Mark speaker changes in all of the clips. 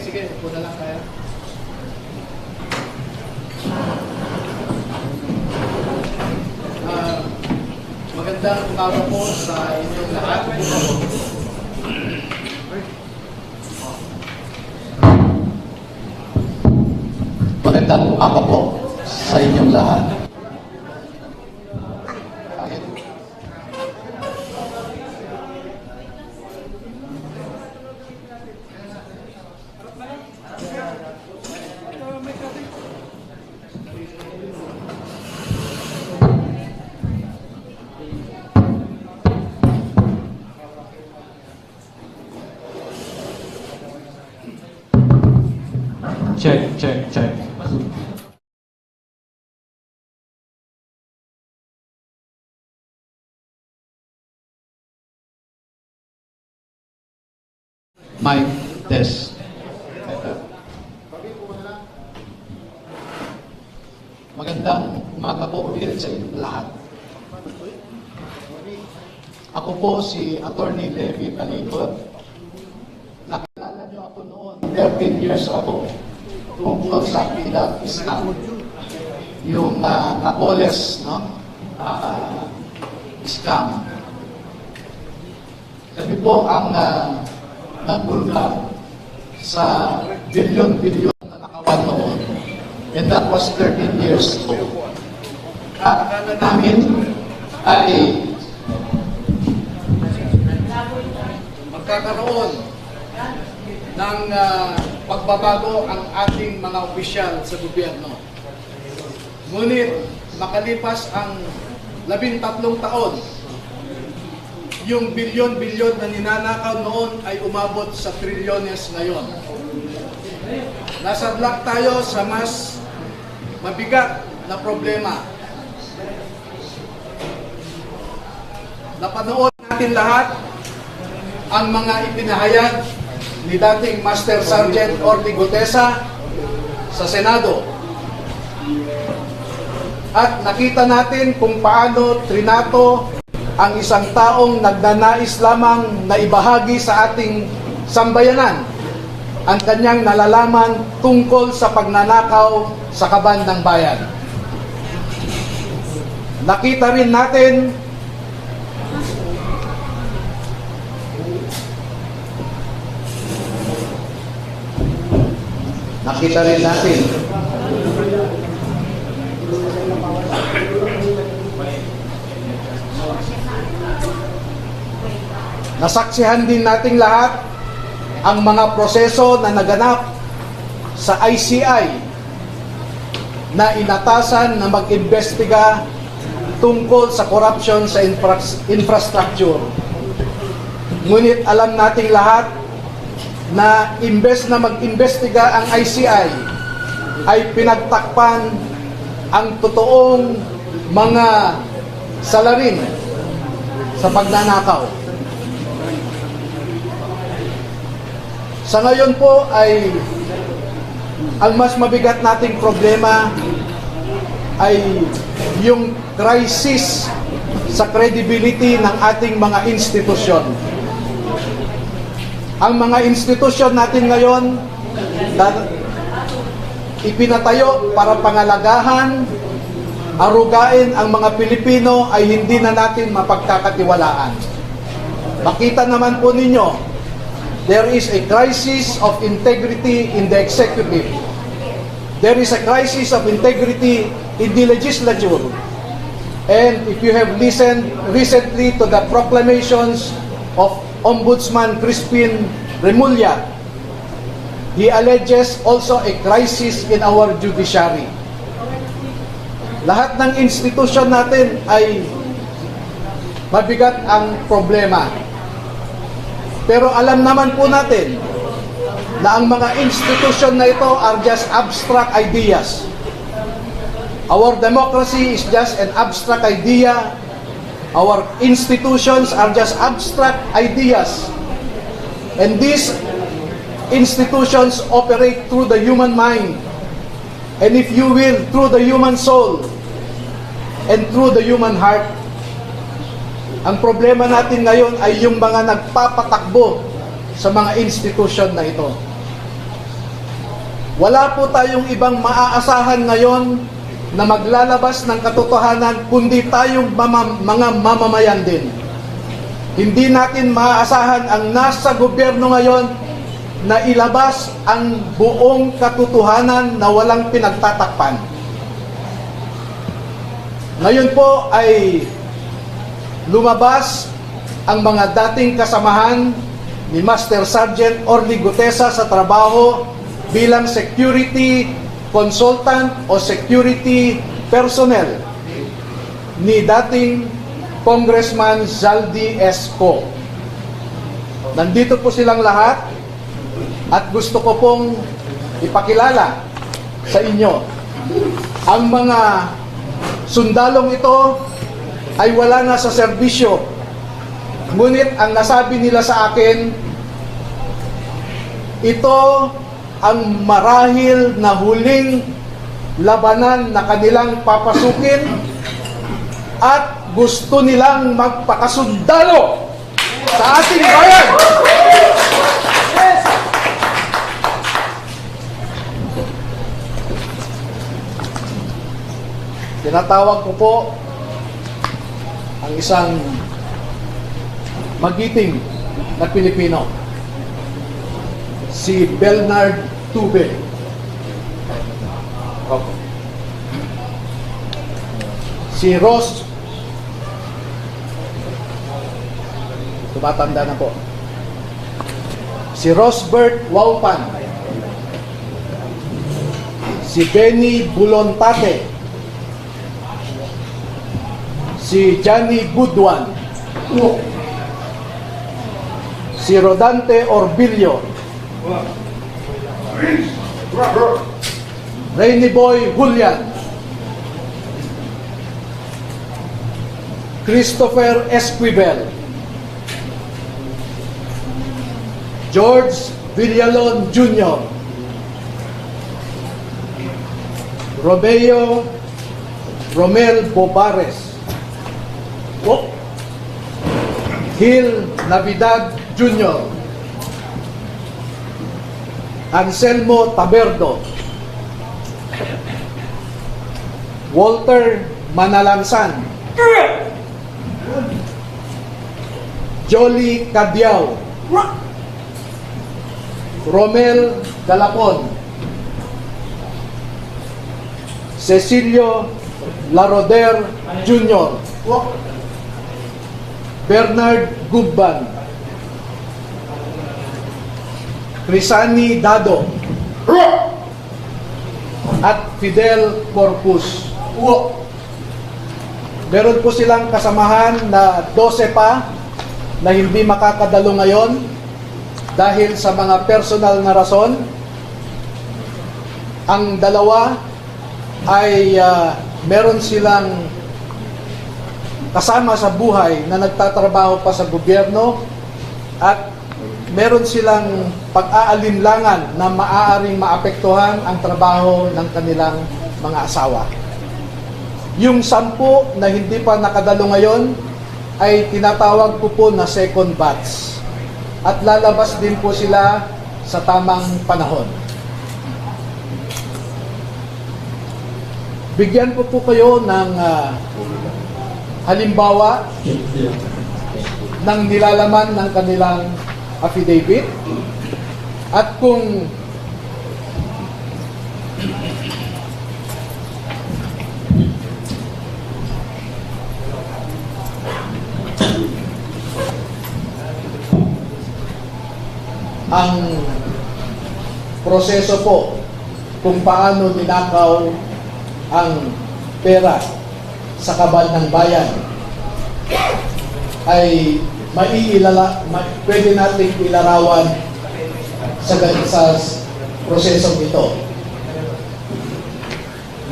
Speaker 1: sige, upo na lang kaya. Magandang umaga po sa inyong lahat.
Speaker 2: Magandang umaga po sa inyong lahat. Check. Mic test. Magandang umaga po ulit sa inyong lahat. Ako po si Attorney Levi Talikod. Nakilala niyo ako noon, 13 years ago, tungkol sa Pilat Islam. Yung Napoles, no? Scam. Kami po ang nagbulgar sa bilyon-bilyon na nakawan noon. And that was 13 years ago. Akala namin ay
Speaker 1: Magkakaroon ng pagbabago ang ating mga opisyal sa gobyerno. Ngunit makalipas ang 13 taon, yung bilyon-bilyon na ninanakaw noon ay umabot sa trilyones ngayon. Nasadlak tayo sa mas mabigat na problema. Napanood natin lahat ang mga ipinahayag ni dating Master Sergeant Orly Gutesa sa Senado. At nakita natin kung paano trinato ang isang taong nagnanais lamang na ibahagi sa ating sambayanan ang kanyang nalalaman tungkol sa pagnanakaw sa kaban ng bayan. Nakita rin natin nasaksihan din nating lahat ang mga proseso na naganap sa ICI na inatasan na mag-imbestiga tungkol sa corruption sa infrastructure. Ngunit alam nating lahat na imbes na mag-imbestiga ang ICI ay pinagtakpan ang totoong mga salarin sa pagnanakaw. Sa ngayon po ay ang mas mabigat nating problema ay yung crisis sa credibility ng ating mga institusyon. Ang mga institusyon natin ngayon na ipinatayo para pangalagahan, arugain ang mga Pilipino ay hindi na natin mapagkakatiwalaan. Makita naman po ninyo, there is a crisis of integrity in the executive. There is a crisis of integrity in the legislature. And if you have listened recently to the proclamations of Ombudsman Crispin Remulla, he alleges also a crisis in our judiciary. Lahat ng institusyon natin ay mabigat ang problema. Pero alam naman po natin na ang mga institusyon na ito are just abstract ideas. Our democracy is just an abstract idea. Our institutions are just abstract ideas. And these institutions operate through the human mind. And if you will, through the human soul and through the human heart. Ang problema natin ngayon ay yung mga nagpapatakbo sa mga institusyon na ito. Wala po tayong ibang maaasahan ngayon na maglalabas ng katotohanan kundi tayong mga mamamayan din. Hindi natin maaasahan ang nasa gobyerno ngayon na ilabas ang buong katotohanan na walang pinagtatakpan. Ngayon po ay lumabas ang mga dating kasamahan ni Master Sergeant Orly Gutesa sa trabaho bilang security consultant o security personnel ni dating Congressman Zaldi Esco. Nandito po silang lahat at gusto ko pong ipakilala sa inyo. Ang mga sundalong ito ay wala na sa serbisyo. Ngunit ang nasabi nila sa akin, ito ang marahil na huling labanan na kanilang papasukin at gusto nilang magpakasundalo sa ating bayan. Tinatawag ko po ang isang magiting na Pilipino, si Bernard Tube. Si Ross, tumatanda na po. Si Rosbert Waupan. Si Benny Bulontate. Si Johnny Goodwan. Si Rodante Orbilio. Rainy Boy Julian. Christopher Esquivel. George Villalon Jr. Romel Bobares. Gil Navidad Jr. Anselmo Taberdo. Walter Manalansan. Jolly Cadiao. Romel Galapon. Cecilio Laroder Jr. Bernard Gubban. Crisani Dado. At Fidel Corpus. Meron po silang kasamahan na 12 pa na hindi makakadalo ngayon dahil sa mga personal na rason. Ang dalawa ay meron silang kasama sa buhay na nagtatrabaho pa sa gobyerno at meron silang pag-aalinlangan na maaaring maapektuhan ang trabaho ng kanilang mga asawa. Yung 10 na hindi pa nakadalo ngayon ay tinatawag ko po na second batch at lalabas din po sila sa tamang panahon. Bigyan ko po kayo ng halimbawa ng nilalaman ng kanilang affidavit at kung ang proseso po kung paano ninakaw ang pera sa kabal ng bayan ay pwede nating ilarawan sa prosesong ito.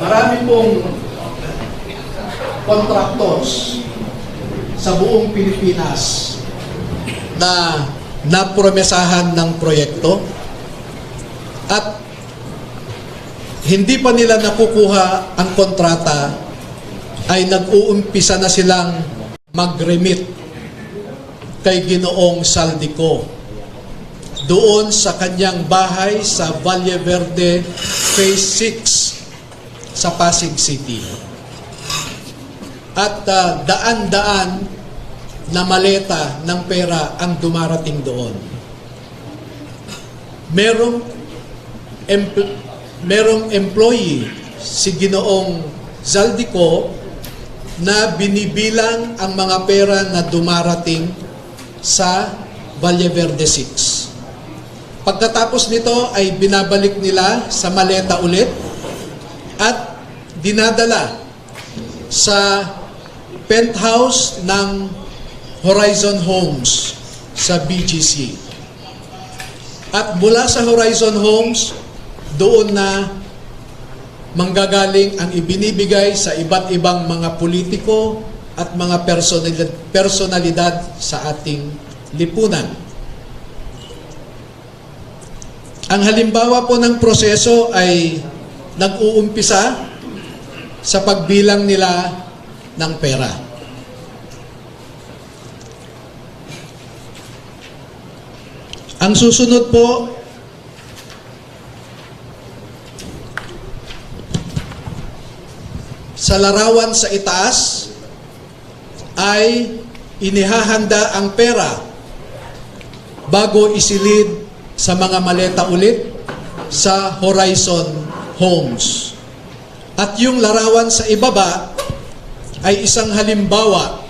Speaker 1: Marami pong contractors sa buong Pilipinas na napromesahan ng proyekto at hindi pa nila nakukuha ang kontrata ay nag-uumpisa na silang mag-remit kay Ginoong Saldico
Speaker 3: doon sa kanyang bahay sa Valle Verde Phase 6 sa Pasig City. At daan-daan na maleta ng pera ang dumarating doon. Merong employee si Ginoong Zaldico na binibilang ang mga pera na dumarating sa Valle Verde 6. Pagkatapos nito ay binabalik nila sa maleta ulit at dinadala sa penthouse ng Horizon Homes sa BGC. At mula sa Horizon Homes, doon na manggagaling ang ibinibigay sa iba't ibang mga politiko at mga personalidad sa ating lipunan. Ang halimbawa po ng proseso ay nag-uumpisa sa pagbilang nila ng pera. Ang susunod po, sa larawan sa itaas ay inihahanda ang pera bago isilid sa mga maleta ulit sa Horizon Homes. At yung larawan sa ibaba ay isang halimbawa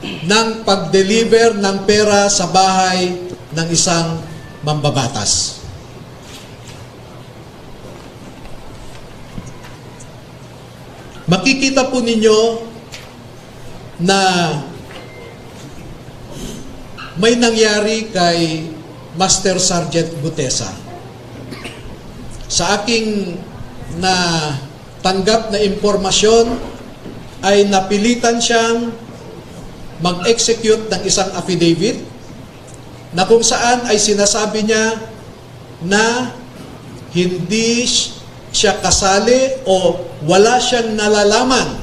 Speaker 3: ng pag-deliver ng pera sa bahay ng isang mambabatas. Makikita po ninyo na may nangyari kay Master Sergeant Gutesa. Sa aking tanggap na impormasyon ay napilitan siyang mag-execute ng isang affidavit na kung saan ay sinasabi niya na hindi siya kasali o wala siyang nalalaman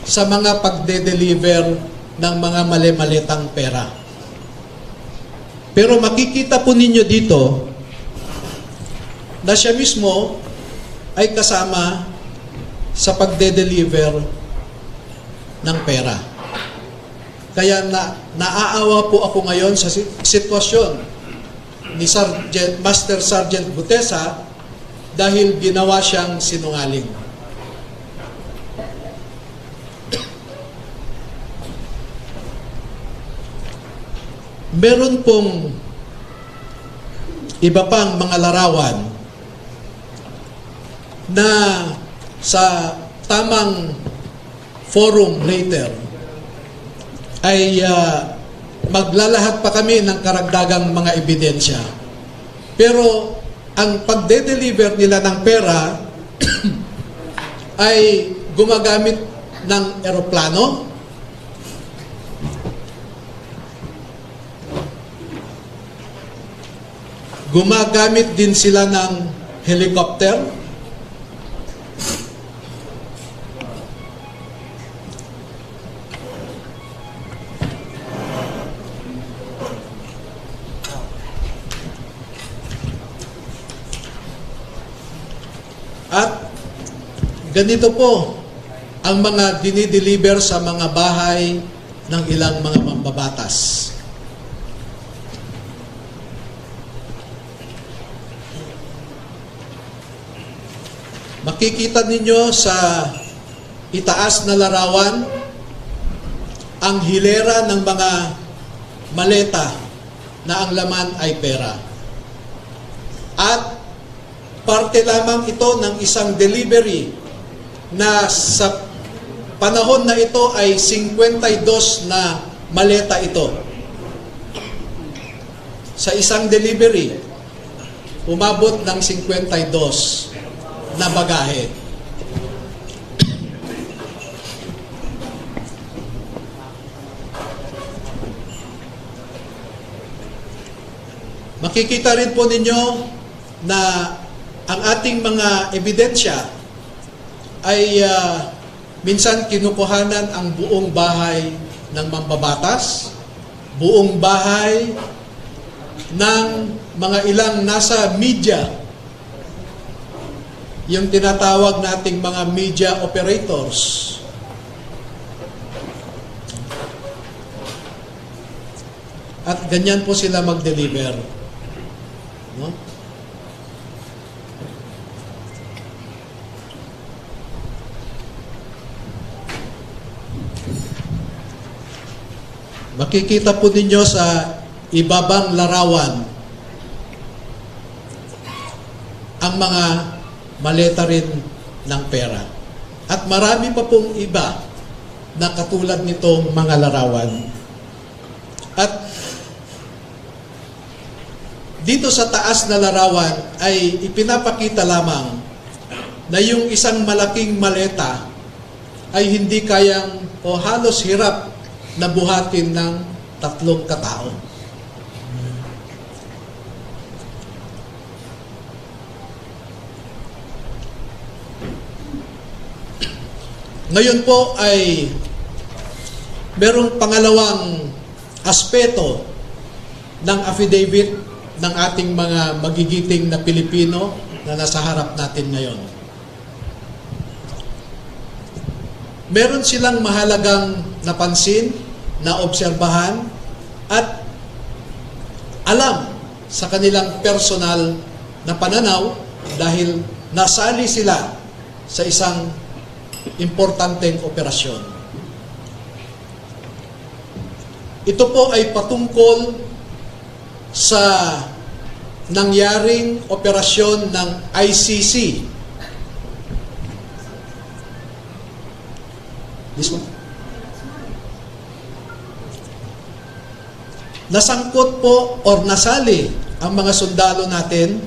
Speaker 3: sa mga pagde-deliver ng mga mali-malitang pera. Pero makikita po ninyo dito na siya mismo ay kasama sa pagde-deliver ng pera. Kaya naaawa po ako ngayon sa sitwasyon ni Master Sergeant Gutesa dahil ginawa siyang sinungaling. Meron pong iba pang mga larawan na sa tamang forum later ay maglalahad pa kami ng karagdagang mga ebidensya. Pero ang pagde-deliver nila ng pera ay gumagamit ng eroplano, gumagamit din sila ng helicopter, at ganito po ang mga dinideliver sa mga bahay ng ilang mga mambabatas. Makikita ninyo sa itaas na larawan ang hilera ng mga maleta na ang laman ay pera. At parte lamang ito ng isang delivery na sa panahon na ito ay 52 na maleta ito. Sa isang delivery, umabot ng 52 na bagahe. Makikita rin po ninyo na ang ating mga ebidensya ay minsan kinukuhanan ang buong bahay ng mambabatas, buong bahay ng mga ilang nasa media, yung tinatawag nating mga media operators. At ganyan po sila mag-deliver. No? Makikita po ninyo sa ibabang larawan ang mga maleta rin ng pera. At marami pa pong iba na katulad nitong mga larawan. At dito sa taas na larawan ay ipinapakita lamang na yung isang malaking maleta ay hindi kayang o halos hirap na buhatin ng 3 katao. Ngayon po ay merong pangalawang aspeto ng affidavit ng ating mga magigiting na Pilipino na nasa harap natin ngayon. Meron silang mahalagang napansin, naobserbahan, at alam sa kanilang personal na pananaw dahil nasali sila sa isang importanteng operasyon. Ito po ay patungkol sa nangyaring operasyon ng ICC. This one. Nasangkot po or nasali ang mga sundalo natin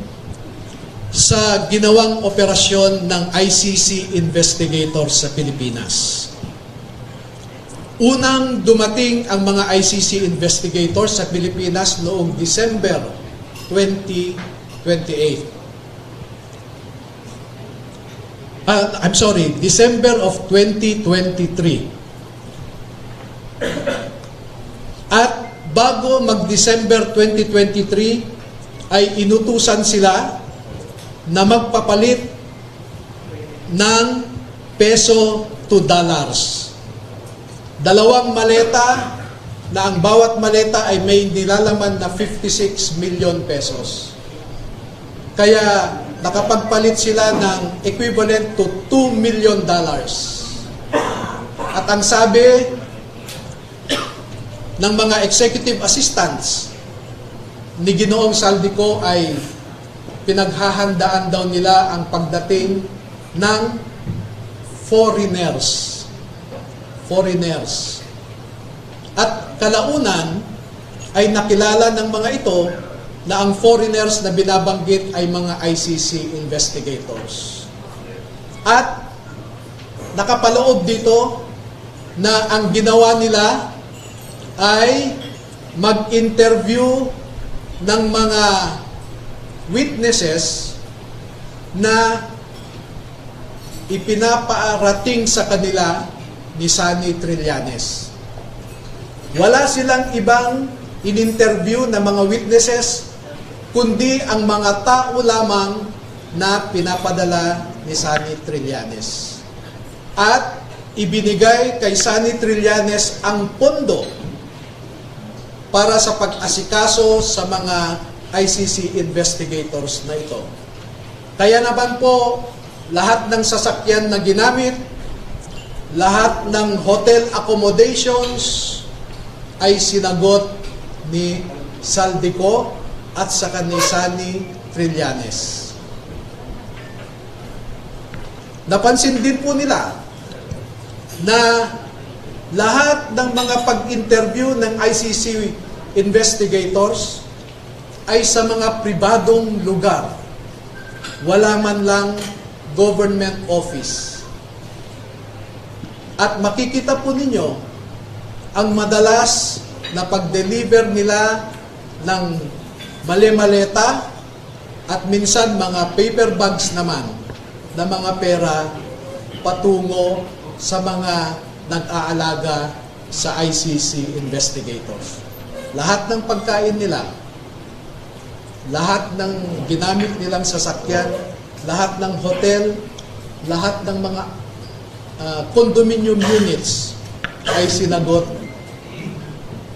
Speaker 3: sa ginawang operasyon ng ICC investigators sa Pilipinas. Unang dumating ang mga ICC investigators sa Pilipinas noong December 2028. December of 2023. At bago mag-December 2023 ay inutusan sila na magpapalit ng peso to dollars. 2 maleta na ang bawat maleta ay may nilalaman na 56 million pesos. Kaya nakapagpalit sila ng equivalent to $2 million. At ang sabi ng mga executive assistants ni Ginoong Saldico ay pinaghahandaan daw nila ang pagdating ng foreigners. At kalaunan ay nakilala ng mga ito na ang foreigners na binabanggit ay mga ICC investigators. At nakapaloob dito na ang ginawa nila ay mag-interview ng mga witnesses na ipinapaarating sa kanila ni Sunny Trillanes. Wala silang ibang in-interview na mga witnesses, kundi ang mga tao lamang na pinapadala ni Sunny Trillanes. At ibinigay kay Sunny Trillanes ang pondo para sa pag-asikaso sa mga ICC investigators na ito. Kaya naman po, lahat ng sasakyan na ginamit, lahat ng hotel accommodations ay sinagot ni Saldico at saka ni Sunny Trillanes. Napansin din po nila na lahat ng mga pag-interview ng ICC investigators ay sa mga pribadong lugar. Wala man lang government office. At makikita po ninyo ang madalas na pag-deliver nila ng mali-maleta at minsan mga paper bags naman na mga pera patungo sa mga nag-aalaga sa ICC investigators. Lahat ng pagkain nila lahat ng ginamit nilang sasakyan, lahat ng hotel, lahat ng mga condominium units ay sinagot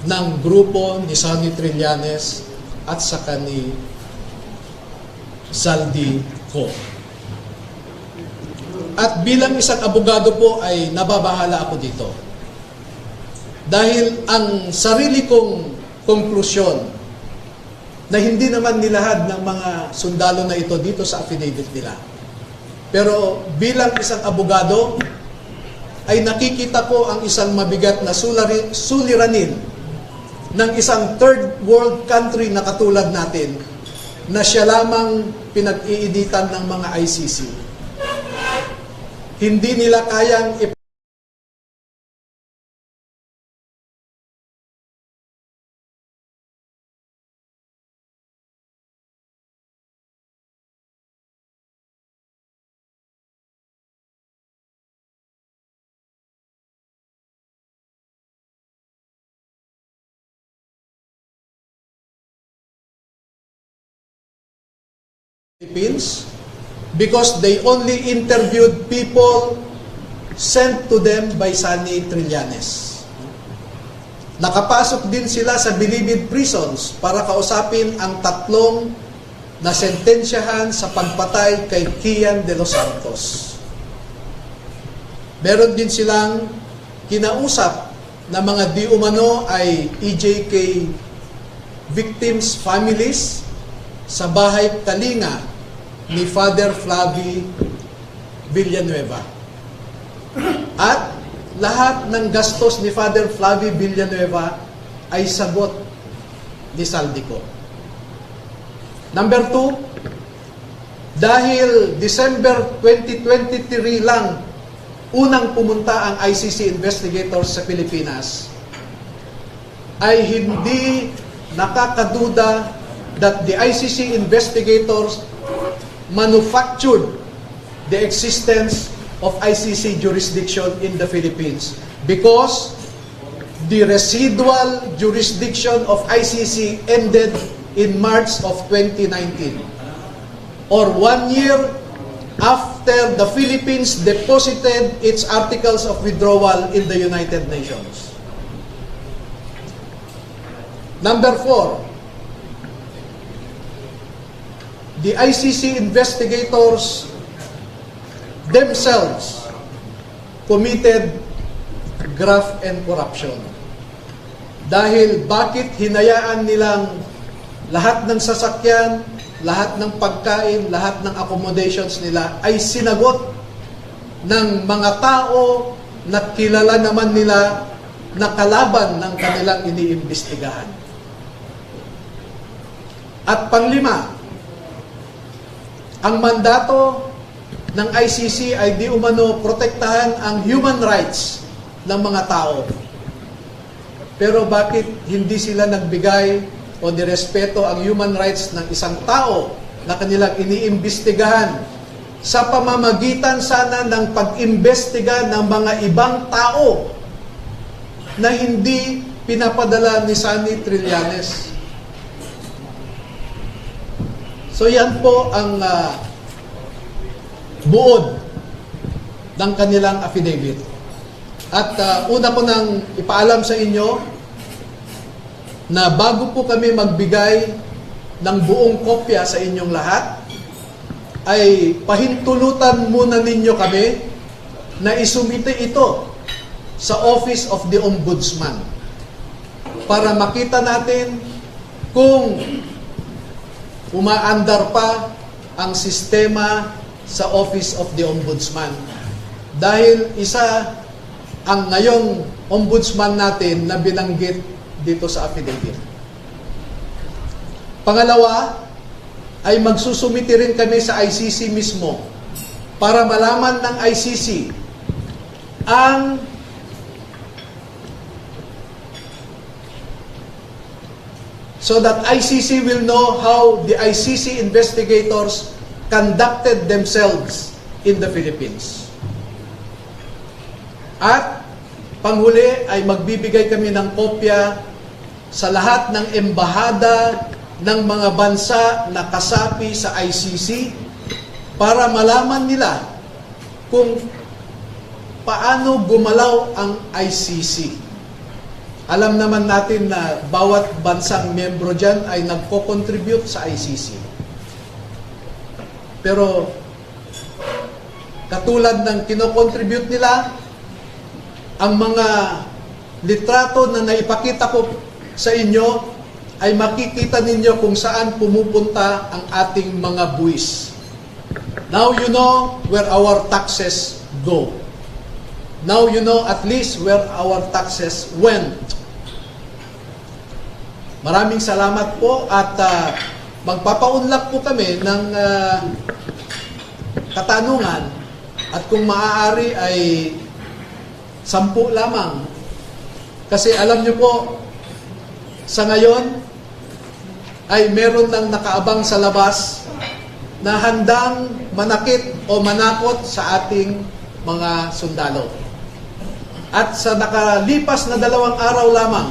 Speaker 3: ng grupo ni Sonny Trillanes at saka ni Zaldy Co. At bilang isang abogado po ay nababahala ako dito. Dahil ang sarili kong konklusyon na hindi naman nilahad ng mga sundalo na ito dito sa affidavit nila. Pero bilang isang abogado, ay nakikita ko ang isang mabigat na suliranin ng isang third world country na katulad natin na siya lamang pinag-iinitan ng mga ICC. Hindi nila kayang Philippines because they only interviewed people sent to them by Sonny Trillanes. Nakapasok din sila sa Bilibid prisons para kausapin ang tatlong nasentensyahan sa pagpatay kay Kian de los Santos. Meron din silang kinausap na mga di umano ay EJK victims' families sa bahay Kalinga ni Father Flavie Villanueva. At lahat ng gastos ni Father Flavie Villanueva ay sagot ni Zaldy Co. Number 2, dahil December 2023 lang unang pumunta ang ICC investigators sa Pilipinas, ay hindi nakakaduda that the ICC investigators manufactured the existence of ICC jurisdiction in the Philippines because the residual jurisdiction of ICC ended in March of 2019 or 1 year after the Philippines deposited its articles of withdrawal in the United Nations. Number 4, the ICC investigators themselves committed graft and corruption. Dahil bakit hinayaan nilang lahat ng sasakyan, lahat ng pagkain, lahat ng accommodations nila ay sinagot ng mga tao na kilala naman nila na kalaban ng kanilang iniimbestigahan. At panglima, ang mandato ng ICC ay di umano protektahan ang human rights ng mga tao. Pero bakit hindi sila nagbigay o nirespeto ang human rights ng isang tao na kanilang iniimbestigahan sa pamamagitan sana ng pag-imbestiga ng mga ibang tao na hindi pinapadala ni Sonny Trillanes? So yan po ang buod ng kanilang affidavit. At una ko nang ipaalam sa inyo na bago po kami magbigay ng buong kopya sa inyong lahat, ay pahintulutan muna ninyo kami na isumite ito sa Office of the Ombudsman para makita natin kung umaandar pa ang sistema sa Office of the Ombudsman. Dahil isa ang ngayong ombudsman natin na binanggit dito sa affidavit. Pangalawa, ay magsusumiti rin kami sa ICC mismo para malaman ng ICC ang so that ICC will know how the ICC investigators conducted themselves in the Philippines. At panghuli ay magbibigay kami ng kopya sa lahat ng embahada ng mga bansa na kasapi sa ICC para malaman nila kung paano gumalaw ang ICC. Alam naman natin na bawat bansang miyembro dyan ay nagko-contribute sa ICC. Pero katulad ng kino-contribute nila, ang mga litrato na naipakita ko sa inyo ay makikita ninyo kung saan pumupunta ang ating mga buwis. Now you know where our taxes go. Now you know at least where our taxes went. Maraming salamat po at magpapaunlak po kami ng katanungan at kung maaari ay 10 lamang. Kasi alam nyo po, sa ngayon ay meron nang nakaabang sa labas na handang manakit o manakot sa ating mga sundalo. At sa nakalipas na 2 araw lamang,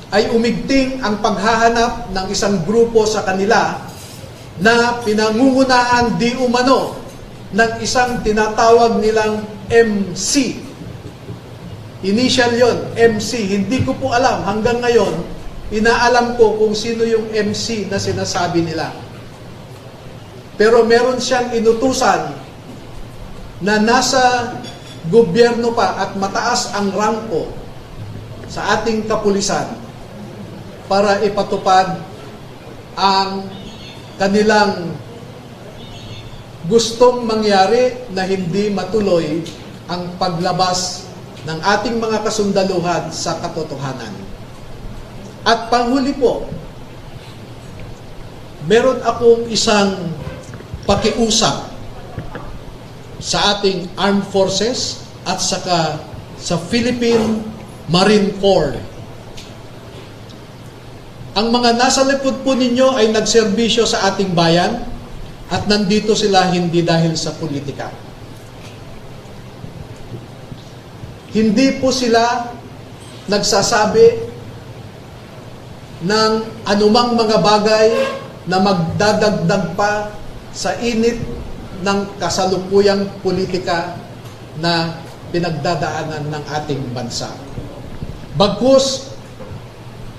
Speaker 3: ay umigting ang paghahanap ng isang grupo sa kanila na pinangungunahan di umano ng isang tinatawag nilang MC. Initial yon, MC. Hindi ko po alam hanggang ngayon, inaalam ko kung sino yung MC na sinasabi nila. Pero meron siyang inutusan na nasa gobyerno pa at mataas ang rangko sa ating kapulisan para ipatupad ang kanilang gustong mangyari na hindi matuloy ang paglabas ng ating mga kasundaluhan sa katotohanan. At panghuli po, meron akong isang pakiusap sa ating armed forces at saka sa Philippine Marine Corps. Ang mga nasa likod po ninyo ay nagserbisyo sa ating bayan at nandito sila hindi dahil sa politika. Hindi po sila nagsasabi ng anumang mga bagay na magdadagdag pa sa init ng kasalukuyang politika na pinagdadaanan ng ating bansa. Bagkus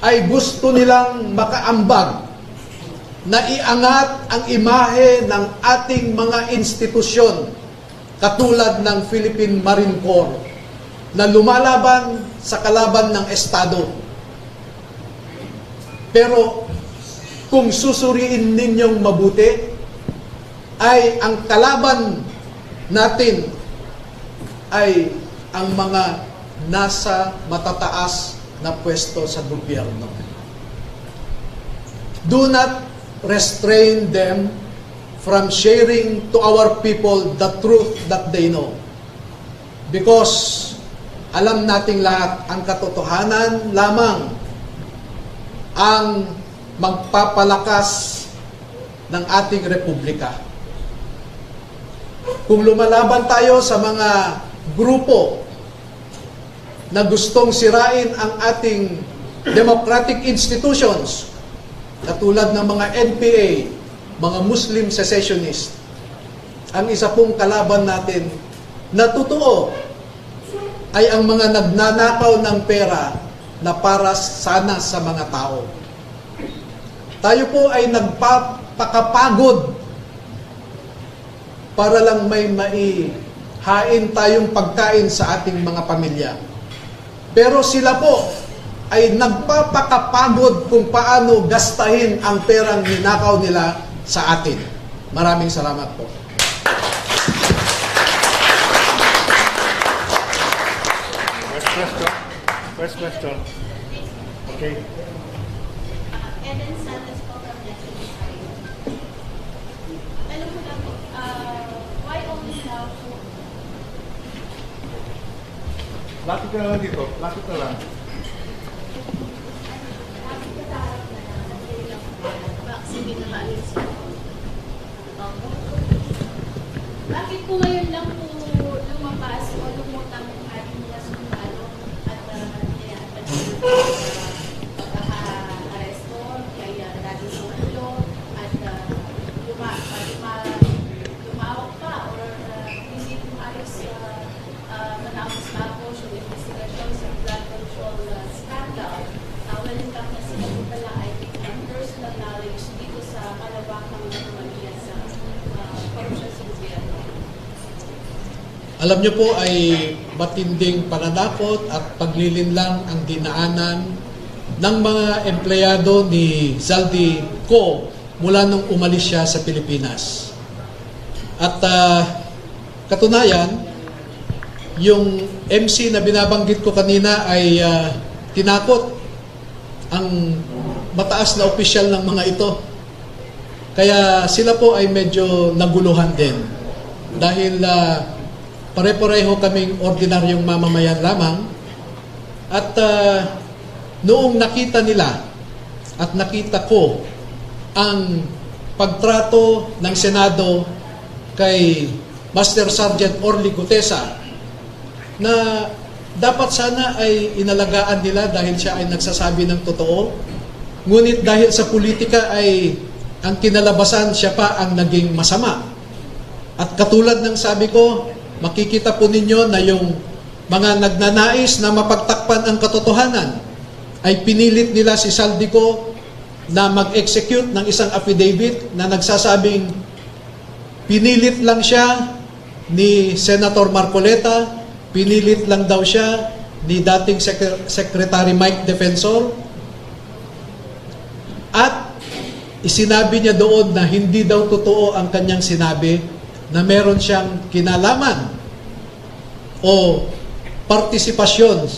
Speaker 3: ay gusto nilang makaambag na iangat ang imahe ng ating mga institusyon katulad ng Philippine Marine Corps na lumalaban sa kalaban ng Estado. Pero kung susuriin ninyong mabuti, ay ang kalaban natin ay ang mga nasa matataas na pwesto sa gobyerno. Do not restrain them from sharing to our people the truth that they know. Because alam nating lahat, ang katotohanan lamang ang magpapalakas ng ating republika. Kung lumalaban tayo sa mga grupo na gustong sirain ang ating democratic institutions, katulad ng mga NPA, mga Muslim secessionists, ang isa pong kalaban natin na totoo ay ang mga nagnanakaw ng pera na para sana sa mga tao. Tayo po ay nagpapakapagod para lang may maihain tayong pagkain sa ating mga pamilya. Pero sila po ay nagpapakapagod kung paano gastahin ang perang ninakaw nila sa atin. Maraming salamat po.
Speaker 4: First question. Okay.
Speaker 5: Eden Santos po from Destiny Side. Alam ko lang po, why only now po?
Speaker 4: Lapit ka lang dito. Lapit ka lang.
Speaker 5: Bakit ka tarap na lang? Nandito lang po. Vaccine na maalis po. Bakit po ngayon lang po lumabas o lumutang ang ating mga sundalo at pagkaka-aresto kaya dati
Speaker 3: alam niyo po ay matinding pananakot at paglilinlang ang dinaanan ng mga empleyado ni Zaldi Co mula nung umalis siya sa Pilipinas. At katunayan, yung MC na binabanggit ko kanina ay tinakot ang mataas na opisyal ng mga ito. Kaya sila po ay medyo naguluhan din. Dahil pare-pareho kaming ordinaryong mamamayan lamang. At noong nakita nila at nakita ko ang pagtrato ng Senado kay Master Sergeant Orly Gutesa na dapat sana ay inalagaan nila dahil siya ay nagsasabi ng totoo. Ngunit dahil sa politika ay ang kinalabasan siya pa ang naging masama. At katulad ng sabi ko, makikita po ninyo na yung mga nagnanais na mapagtakpan ang katotohanan ay pinilit nila si Saldico na mag-execute ng isang affidavit na nagsasabing pinilit lang siya ni Senator Marcoleta, pinilit lang daw siya ni dating Secretary Mike Defensor, at isinabi niya doon na hindi daw totoo ang kanyang sinabi na meron siyang kinalaman o partisipasyon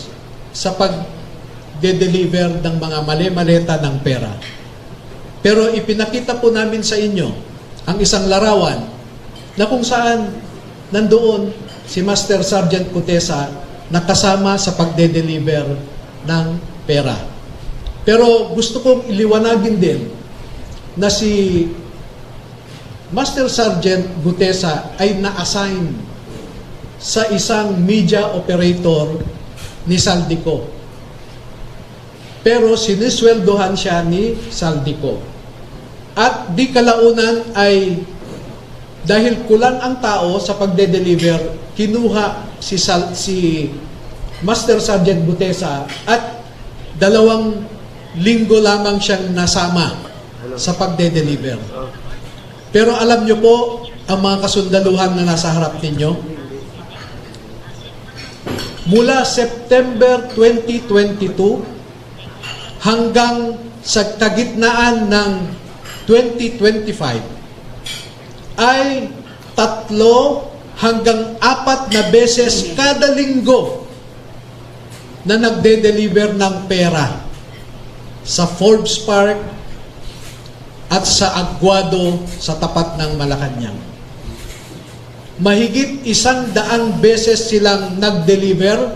Speaker 3: sa pag-deliver ng mga mali-maleta ng pera. Pero ipinakita po namin sa inyo ang isang larawan na kung saan nandoon si Master Sergeant Gutesa na kasama sa pagde-deliver ng pera. Pero gusto kong iliwanagin din na si Master Sergeant Gutesa ay na-assign sa isang media operator ni Saldico. Pero sinisweldohan siya ni Saldico. At di kalaunan ay dahil kulang ang tao sa pagde-deliver, kinuha si Master Sergeant Gutesa at 2 linggo lamang siyang nasama sa pagde-deliver. Pero alam nyo po, ang mga kasundaluhan na nasa harap ninyo, mula September 2022 hanggang sa kagitnaan ng 2025 ay 3 hanggang 4 na beses kada linggo na nagde-deliver ng pera sa Forbes Park at sa Aguado sa tapat ng Malacanang. Mahigit 100 beses silang nag-deliver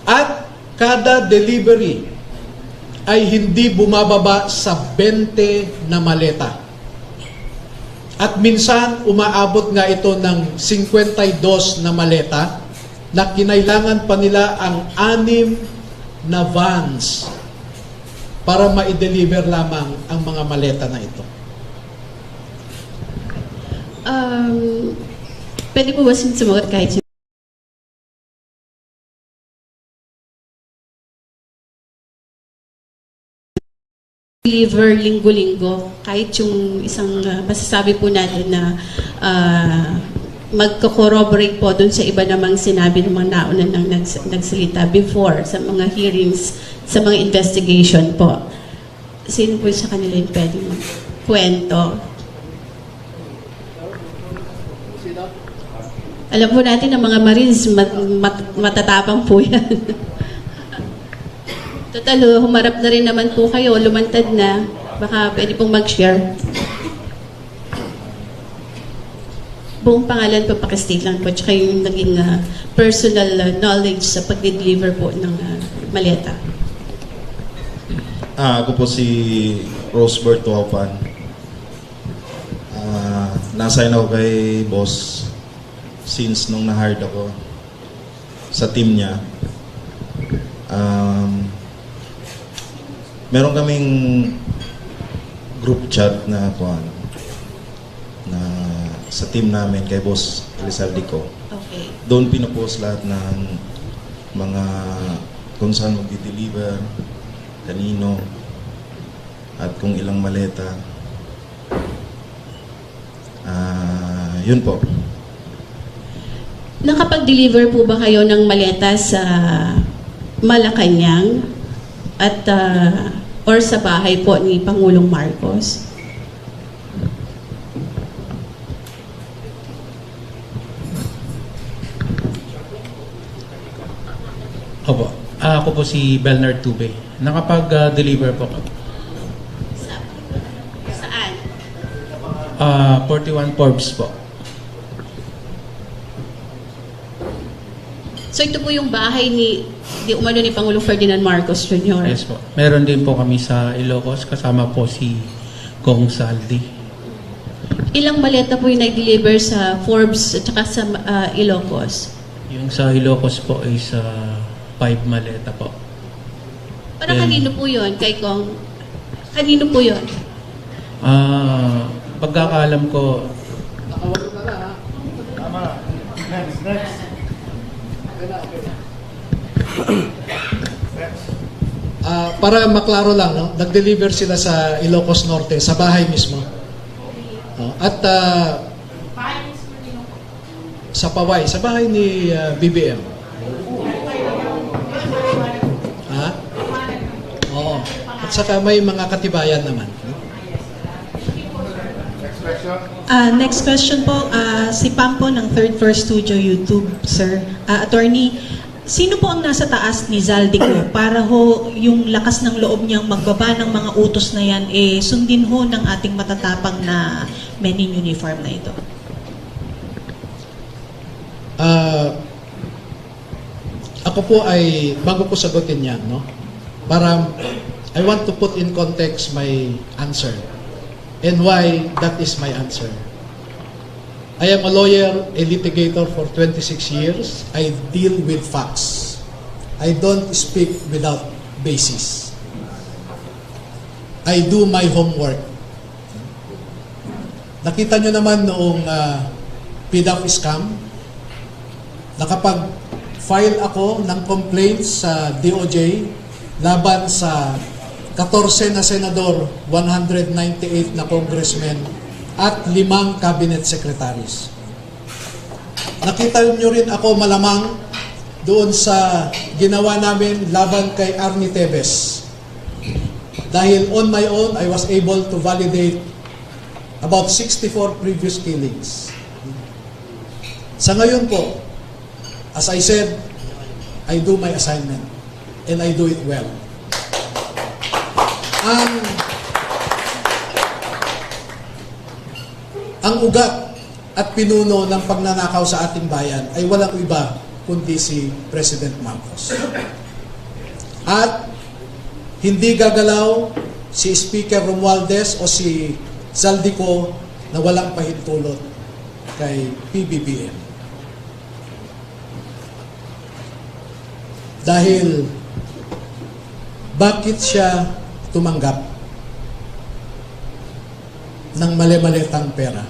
Speaker 3: at kada delivery ay hindi bumababa sa 20 na maleta. At minsan umaabot nga ito ng 52 na maleta na kinailangan pa nila ang 6 na vans para ma-deliver lamang ang mga maleta na ito.
Speaker 6: Pwede po ba sumagot kahit deliver linggo-linggo, kahit yung isang masasabi po natin na magko-corroborate po dun sa iba namang sinabi ng mga nauna nang nagsalita before sa mga hearings, sa mga investigation po. Sino po sa kanila yung pwede magkwento? Alam po natin na mga Marines, matatapang po yan. Total, humarap na rin naman po kayo, lumantad na. Baka pwede pong mag-share. Buong pangalan po, pakistate lang po, tsaka yung naging personal knowledge sa pag-deliver po ng maleta.
Speaker 7: Ako po si Rosebert Tuapan. Nasign ako kay boss since nung na-hired ako sa team niya. Meron kaming group chat na sa team namin kay Boss Elizaldico.
Speaker 6: Okay.
Speaker 7: Doon pinopost lahat ng mga kung saan mag-deliver, kanino, at kung ilang maleta. Yun po.
Speaker 6: Nakapag-deliver po ba kayo ng maleta sa Malacanang at or sa bahay po ni Pangulong Marcos?
Speaker 8: Opo. Ako po si Belnard Tube. Nakapag-deliver po.
Speaker 6: Saan?
Speaker 8: 41 Forbes po.
Speaker 6: So ito po yung bahay di umano ni Pangulong Ferdinand Marcos Jr.
Speaker 8: Yes po. Meron din po kami sa Ilocos kasama po si Kong Saldi.
Speaker 6: Ilang maleta po yung nag-deliver sa Forbes at saka sa Ilocos?
Speaker 8: Yung sa Ilocos po ay sa 5 maleta po.
Speaker 6: Para
Speaker 8: Then,
Speaker 6: kanino po yun? Kay Kong? Kanino po yun?
Speaker 8: Pagkakaalam ko,
Speaker 4: Tama. Next, next. Next.
Speaker 3: Para maklaro lang, no? Nag-deliver sila sa Ilocos Norte, sa bahay mismo. At sa Paway, sa bahay ni BBM. Ha? Oo. At saka may mga katibayan naman.
Speaker 4: Next question.
Speaker 9: Next question po, si Pampo ng Third Floor Studio YouTube, sir. Attorney, sino po ang nasa taas ni Zaldico para ho yung lakas ng loob niyang magbaba ng mga utos na yan, sundin ho ng ating matatapang na men in uniform na ito?
Speaker 3: Ako po ay, bago ko sagutin yan, no? Para, I want to put in context my answer and why that is my answer. I am a lawyer, a litigator for 26 years. I deal with facts. I don't speak without basis. I do my homework. Nakita nyo naman noong PDAF scam, nakapag-file ako ng complaints sa DOJ laban sa 14 na senador, 198 na congressmen, at 5 cabinet secretaries. Nakita nyo rin ako malamang doon sa ginawa namin laban kay Arnie Tevez. Dahil on my own, I was able to validate about 64 previous killings. Sa ngayon po, as I said, I do my assignment and I do it well. Ang ugat at pinuno ng pagnanakaw sa ating bayan ay walang iba kundi si President Marcos. At hindi gagalaw si Speaker Romualdez o si Zaldico na walang pahintulot kay PBBM. Dahil bakit siya tumanggap ng mali-malitang pera?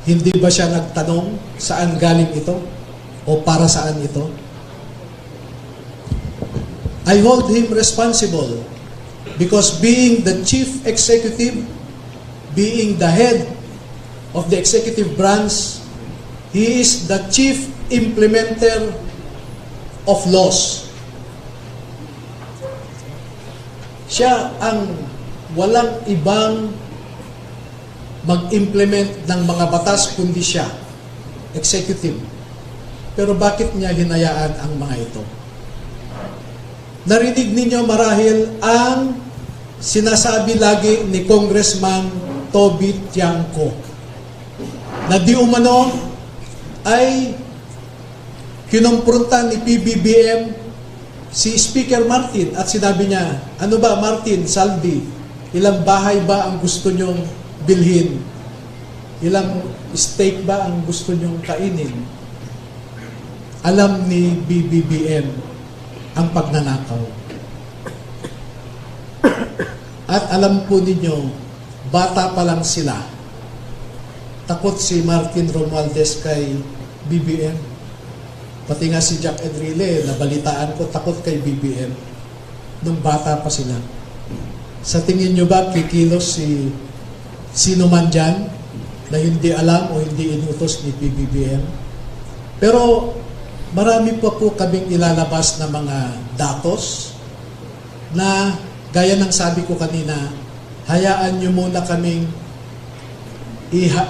Speaker 3: Hindi ba siya nagtanong saan galing ito o para saan ito? I hold him responsible because being the chief executive, being the head of the executive branch, he is the chief implementer of laws. Siya ang walang ibang mag-implement ng mga batas kundi siya, executive. Pero bakit niya hinayaan ang mga ito? Narinig ninyo marahil ang sinasabi lagi ni Congressman Toby Tiangco na di umano ay kinumpronta ni PBBM si Speaker Martin at sinabi niya, ano ba Martin, Saldi, ilang bahay ba ang gusto nyong bilhin? Ilang steak ba ang gusto nyong kainin? Alam ni BBBM ang pagnanakaw. At alam po ninyo, bata pa lang sila. Takot si Martin Romualdez kay BBM. Pati nga si Jack Enrile, nabalitaan ko, takot kay BBM. Nung bata pa sila. Sa tingin nyo ba, kikilos si sino man dyan na hindi alam o hindi inutos ni BBBM? Pero marami pa po kaming ilalabas na mga datos na gaya ng sabi ko kanina, hayaan nyo muna kaming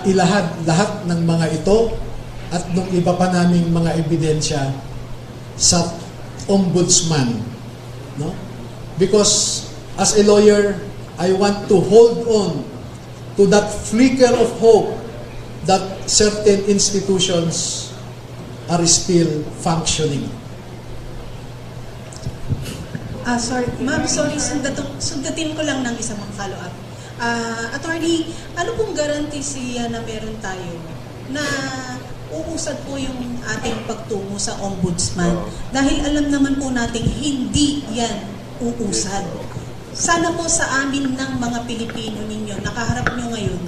Speaker 3: ilahad lahat ng mga ito at nung iba pa naming mga ebidensya sa ombudsman. No? Because as a lawyer, I want to hold on to that flicker of hope that certain institutions are still functioning.
Speaker 9: Sorry, ma'am, sorry, sundatin ko lang ng isang mga follow-up. Attorney, ano pong garantisya na meron tayo na uusad po yung ating pagtungo sa ombudsman? Dahil alam naman po natin hindi yan uusad. Sana po sa amin ng mga Pilipino ninyo, nakaharap nyo ngayon,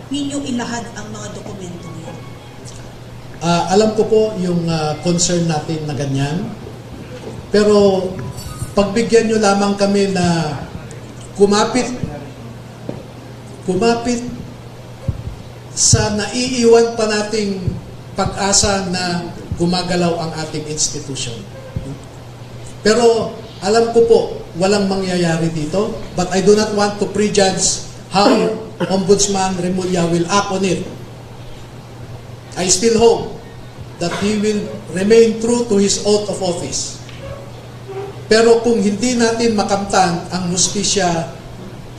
Speaker 9: ninyo ilahad ang mga dokumento niyo.
Speaker 3: Alam ko po yung concern natin na ganyan. Pero pagbigyan nyo lamang kami na kumapit sa naiiwan pa nating pag-asa na gumagalaw ang ating institution. Pero alam ko po, walang mangyayari dito, but I do not want to prejudge how Ombudsman Remulla will act on it. I still hope that he will remain true to his oath of office. Pero kung hindi natin makamtan ang hustisya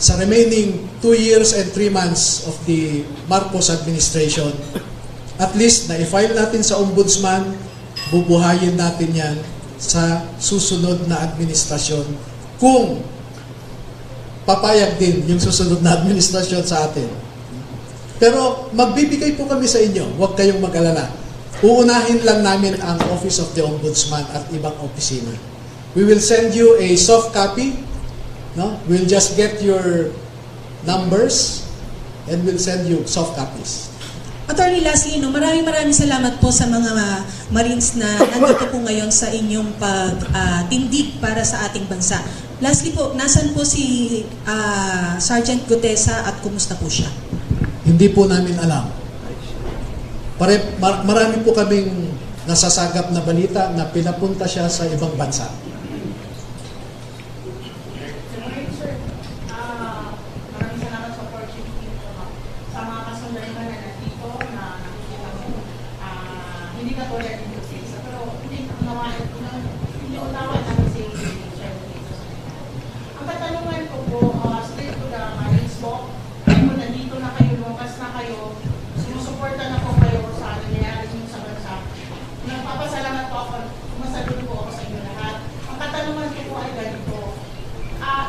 Speaker 3: sa remaining 2 years and 3 months of the Marcos administration, at least na-file natin sa ombudsman, bubuhayin natin yan sa susunod na administrasyon kung papayag din yung susunod na administrasyon sa atin. Pero magbibigay po kami sa inyo, huwag kayong mag-alala. Uunahin lang namin ang Office of the Ombudsman at ibang opisina. We will send you a soft copy. No? We'll just get your numbers and we'll send you soft copies.
Speaker 9: Attorney, lastly, maraming salamat po sa mga Marines na nandito po ngayon sa inyong pagtindig para sa ating bansa. Lastly po, nasan po si Sergeant Gutesa at kumusta po siya?
Speaker 3: Hindi po namin alam. Marami po kaming nasasagap na balita na pinapunta siya sa ibang bansa.
Speaker 10: Maraming salamat sa opportunity sa mga kasundan na nandito na nakikita mo. Hindi ka tulad dito sa isa. Pero hindi unawan namin sa share dito sa kanila. Ang katanungan ko po, straight to the Marines po, kung nandito na kayo, lumakas na kayo, sumusuporta na po kayo sa nangyayari nyo sa bansa. Nagpapasalamat po ako, masaludo po ako sa inyo lahat. Ang katanungan ko po ay ganito.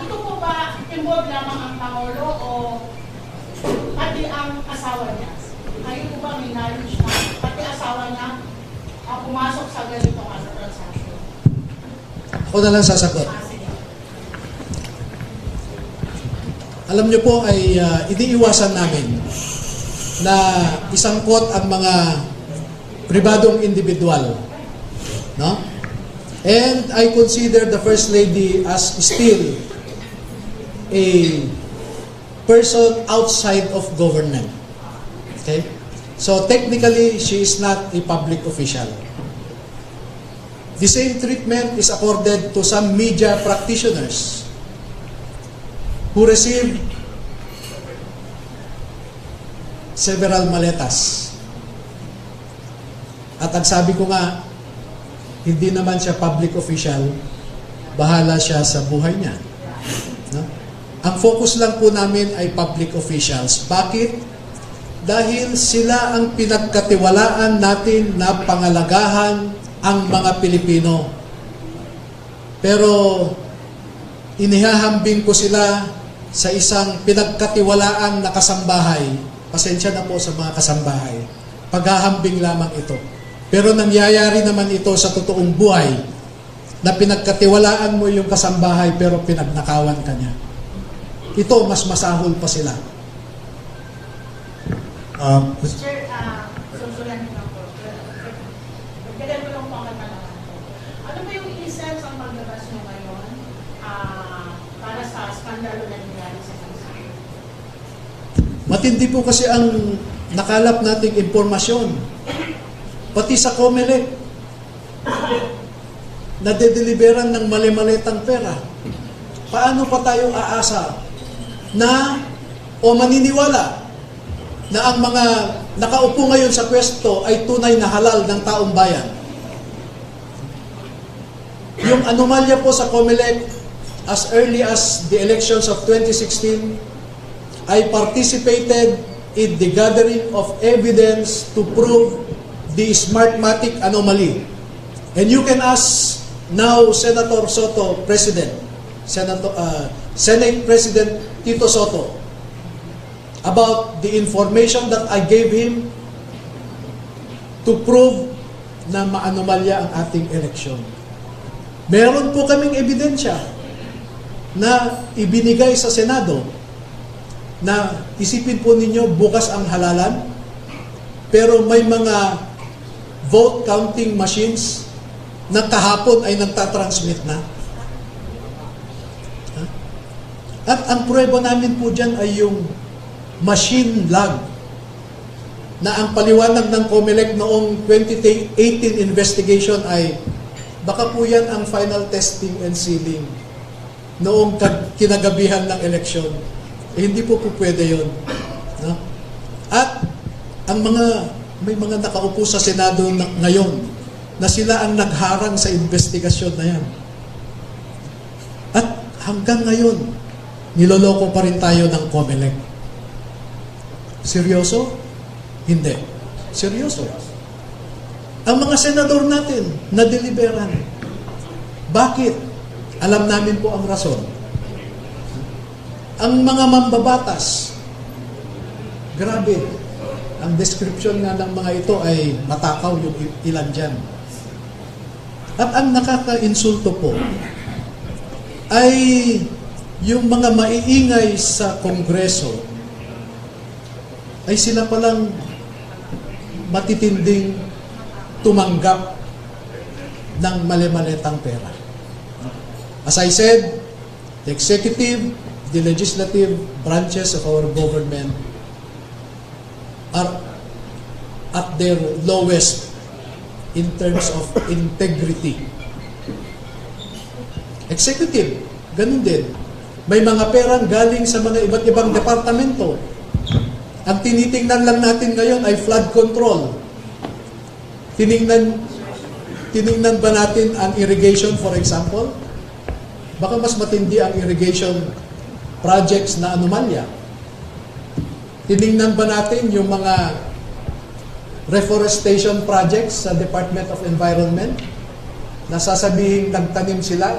Speaker 10: Ito po ba involved lamang ang Pangulo o pati ang asawa niya? Kayo po ba may knowledge na pati asawa niya pumasok sa ganitong transaction?
Speaker 3: Ako na lang sasagot.
Speaker 10: Sige.
Speaker 3: Alam niyo po ay iniiwasan namin na isangkot ang mga pribadong individual. No? And I consider the First Lady as still a person outside of government. Okay? So technically, she is not a public official. The same treatment is accorded to some media practitioners who receive several maletas. At ang sabi ko nga, hindi naman siya public official, bahala siya sa buhay niya. No? Ang focus lang po namin ay public officials. Bakit? Dahil sila ang pinagkatiwalaan natin na pangalagahan ang mga Pilipino. Pero inihahambing ko sila sa isang pinagkatiwalaan na kasambahay. Pasensya na po sa mga kasambahay. Paghahambing lamang ito. Pero nangyayari naman ito sa totoong buhay na pinagkatiwalaan mo yung kasambahay pero pinagnakawan ka niya. Ito, mas masahol pa sila.
Speaker 10: Sir, susulan ko lang po. Kailan ko lang po ang katanungan ko. Ano ba yung essence ang paglabas nyo ngayon para sa skandalo na nangyari sa bansa?
Speaker 3: Matindi po kasi ang nakalap nating impormasyon. pati sa COMELEC, nadedeliveran ng mali-malitang pera. Paano pa tayo aasa na o maniniwala na ang mga nakaupo ngayon sa pwesto ay tunay na halal ng taong bayan? Yung anomalya po sa COMELEC as early as the elections of 2016, I participated in the gathering of evidence to prove the Smartmatic anomaly. And you can ask now Senator Soto, Senate President Tito Soto, about the information that I gave him to prove na maanomalya ang ating eleksyon. Meron po kaming ebidensya na ibinigay sa Senado na isipin po ninyo bukas ang halalan, pero may mga vote counting machines na kahapon ay nagtatransmit na. At ang prueba namin po dyan ay yung machine lag na ang paliwanag ng COMELEC noong 2018 investigation ay baka po yan ang final testing and sealing noong kinagabihan ng eleksyon. Hindi po pwede yun. No? At ang may mga nakaupo sa Senado ngayon na sila ang nagharang sa investigasyon na yan. At hanggang ngayon, niloloko pa rin tayo ng COMELEC. Seryoso? Hindi. Seryoso. Ang mga senador natin, na-deliveran. Bakit? Alam namin po ang rason. Ang mga mambabatas, grabe. Ang description nga ng mga ito ay matakaw yung ilan dyan. At ang nakaka-insulto po ay yung mga maiingay sa Kongreso ay sila palang matitinding tumanggap ng mali-malitang pera. As I said, the executive, the legislative branches of our government are at their lowest in terms of integrity. Executive, ganun din. May mga perang galing sa mga iba't ibang departamento. Ang tinitingnan lang natin ngayon ay flood control. Tiningnan ba natin ang irrigation, for example? Baka mas matindi ang irrigation projects na anomalya. Tiningnan ba natin yung mga reforestation projects sa Department of Environment? Nasasabihin nagtanim sila,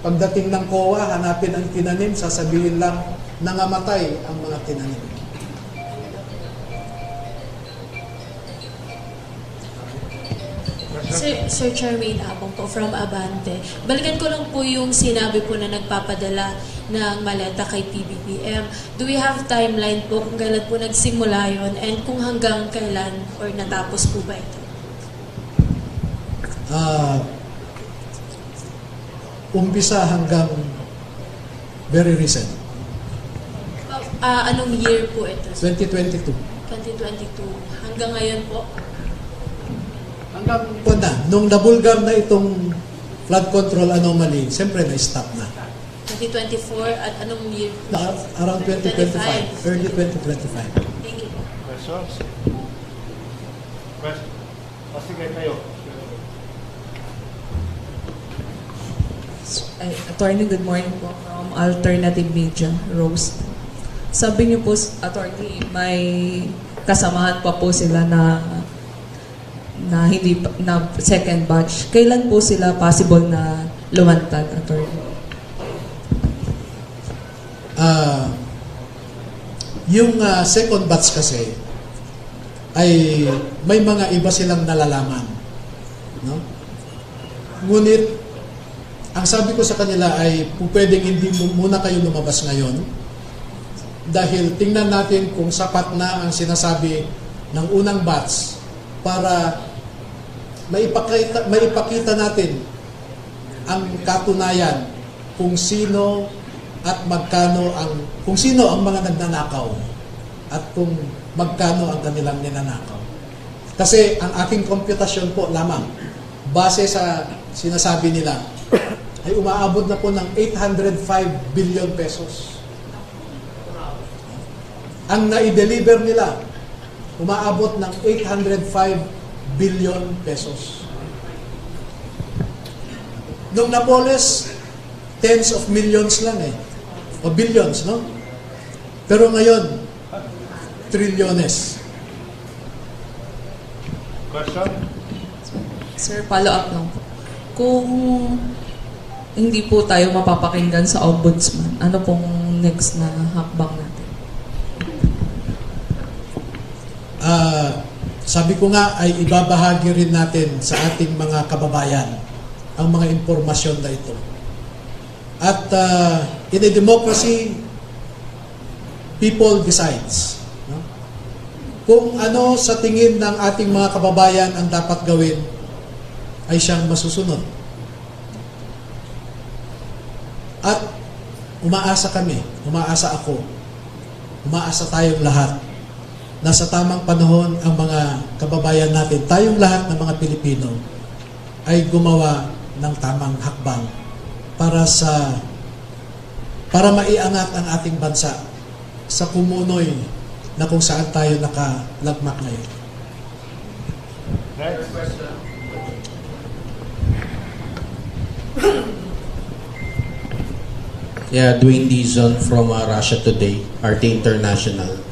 Speaker 3: pagdating ng COA, hanapin ang tinanim, sasabihin lang nangamatay ang mga tinanim.
Speaker 11: Sir Charmaine Abong po from Abante. Balikan ko lang po yung sinabi po na nagpapadala ng maleta kay PBBM. Do we have timeline po kung kailan po nagsimula yon and kung hanggang kailan or natapos po ba ito?
Speaker 3: Umpisa hanggang very recent.
Speaker 11: Anong year po ito?
Speaker 3: 2022.
Speaker 11: 2022. Hanggang ngayon po?
Speaker 3: Hanggang po na, nung nabulgar na itong flood control anomaly, siyempre na-stop na.
Speaker 11: 2024 at anong year?
Speaker 3: Around 2025, early 2025.
Speaker 11: Thank you.
Speaker 4: Questions? Question? Sige kayo.
Speaker 12: Attorney, good morning po from Alternative Media, Rose. Sabi niyo po, Attorney, may kasamahan pa po sila na hindi na second batch. Kailan po sila possible na lumantad, Attorney?
Speaker 3: Yung second batch kasi ay may mga iba silang nalalaman, no? Ngunit ang sabi ko sa kanila ay pwedeng hindi muna kayo lumabas ngayon dahil tingnan natin kung sapat na ang sinasabi ng unang batch para maipakita natin ang katunayan kung sino at magkano kung sino ang mga nagnanakaw at kung magkano ang kanilang ninanakaw. Kasi ang aking komputasyon po lamang, base sa sinasabi nila, ay umaabot na po ng 805 billion pesos. Ang na-deliver nila, umaabot ng 805 billion pesos. Nung Napoles, tens of millions lang o billions, no? Pero ngayon, trilyones.
Speaker 4: Question?
Speaker 12: Sir, follow up lang po. Kung hindi po tayo mapapakinggan sa ombudsman, ano pong next na hakbang natin?
Speaker 3: Sabi ko nga ay ibabahagi rin natin sa ating mga kababayan ang mga impormasyon na ito. At in a democracy, people decides. No? Kung ano sa tingin ng ating mga kababayan ang dapat gawin, ay siyang masusunod. At umaasa kami, umaasa ako, umaasa tayong lahat na sa tamang panahon ang mga kababayan natin, tayong lahat ng mga Pilipino, ay gumawa ng tamang hakbang para maiangat ang ating bansa sa kumunoy na kung saan tayo nakalagmak ngayon.
Speaker 4: Next question.
Speaker 13: Yeah, Dwayne Dizon from Russia Today, Arte International.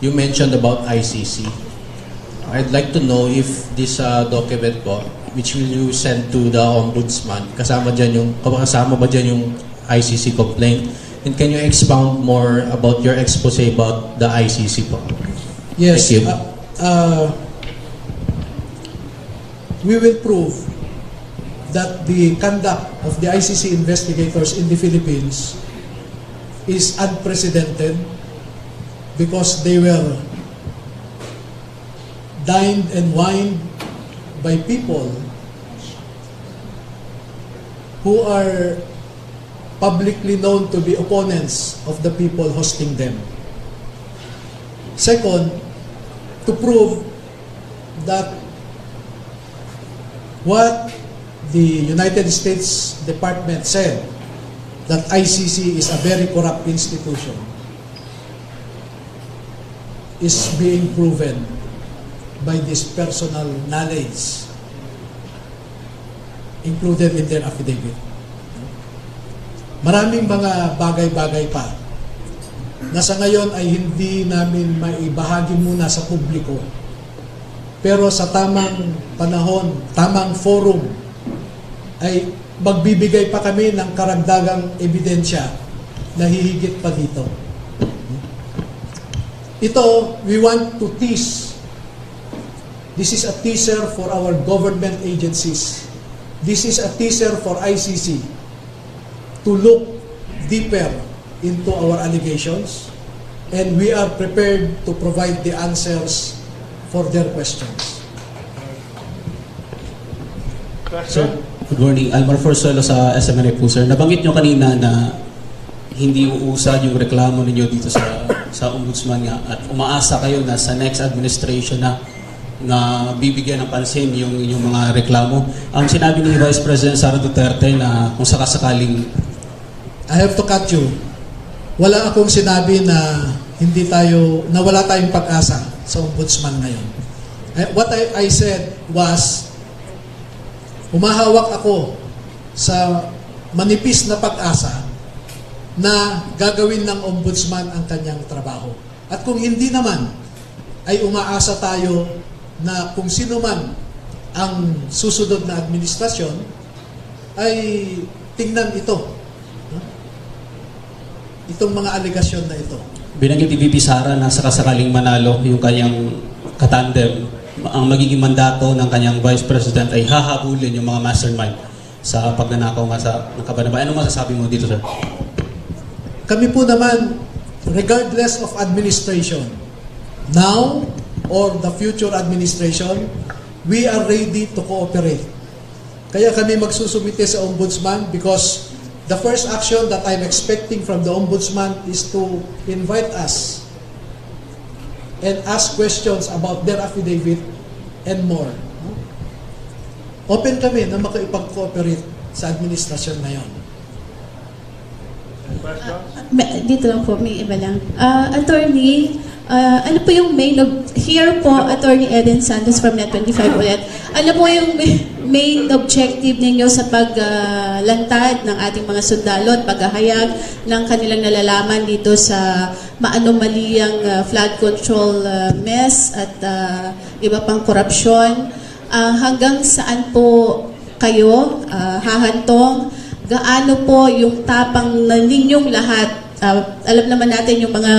Speaker 13: You mentioned about ICC. I'd like to know if this document po, which will you send to the Ombudsman, kasama ba dyan yung ICC complaint? And can you expound more about your expose about the ICC po?
Speaker 3: Yes,
Speaker 13: Thank you.
Speaker 3: We will prove that the conduct of the ICC investigators in the Philippines is unprecedented because they were dined and wined by people who are publicly known to be opponents of the people hosting them. Second, to prove that what the United States Department said, that ICC is a very corrupt institution, is being proven by this personal knowledge included in their affidavit. Maraming mga bagay-bagay pa na sa ngayon ay hindi namin maibahagi muna sa publiko. Pero sa tamang panahon, tamang forum, ay magbibigay pa kami ng karagdagang ebidensya na hihigit pa dito. Ito, we want to tease. This is a teaser for our government agencies. This is a teaser for ICC to look deeper into our allegations, and we are prepared to provide the answers for their questions.
Speaker 4: Question?
Speaker 14: Good morning. Almar Forzuelo sa SMNA po, sir. Nabanggit nyo kanina na hindi uusad yung reklamo ninyo dito sa Ombudsman nga at umaasa kayo na sa next administration na bibigyan ng pansin yung inyong mga reklamo. Ang sinabi ni Vice President Sara Duterte na kung sakasakaling...
Speaker 3: I have to cut you. Wala akong sinabi na wala tayong pag-asa sa Ombudsman ngayon. What I said was, humahawak ako sa manipis na pag-asa na gagawin ng Ombudsman ang kanyang trabaho. At kung hindi naman, ay umaasa tayo na kung sino man ang susunod na administrasyon, ay tingnan ito. Itong mga alegasyon na ito.
Speaker 14: Binanggit ni VP Sara na sakasakaling manalo yung kanyang katandem, ang magiging mandato ng kanyang Vice President ay hahabulin yung mga mastermind sa pagnanakaw nga sa Kabanaba. Ano masasabi mo dito, sir?
Speaker 3: Kami po naman, regardless of administration, now or the future administration, we are ready to cooperate. Kaya kami magsusumite sa Ombudsman because the first action that I'm expecting from the Ombudsman is to invite us and ask questions about their affidavit and more. No? Open kami na makipag-cooperate sa administrasyon na yon.
Speaker 6: Dito lang po, may iba lang. Attorney, ano po yung here po, Attorney Eden Santos from Net25 ulit. Ano po yung main objective ninyo sa paglantad ng ating mga sundalo at paghahayag ng kanilang nalalaman dito sa maanomaliyang flood control mess at iba pang korupsyon? Hanggang saan po kayo hahantong? Gaano po yung tapang na ninyong lahat? Alam naman natin yung mga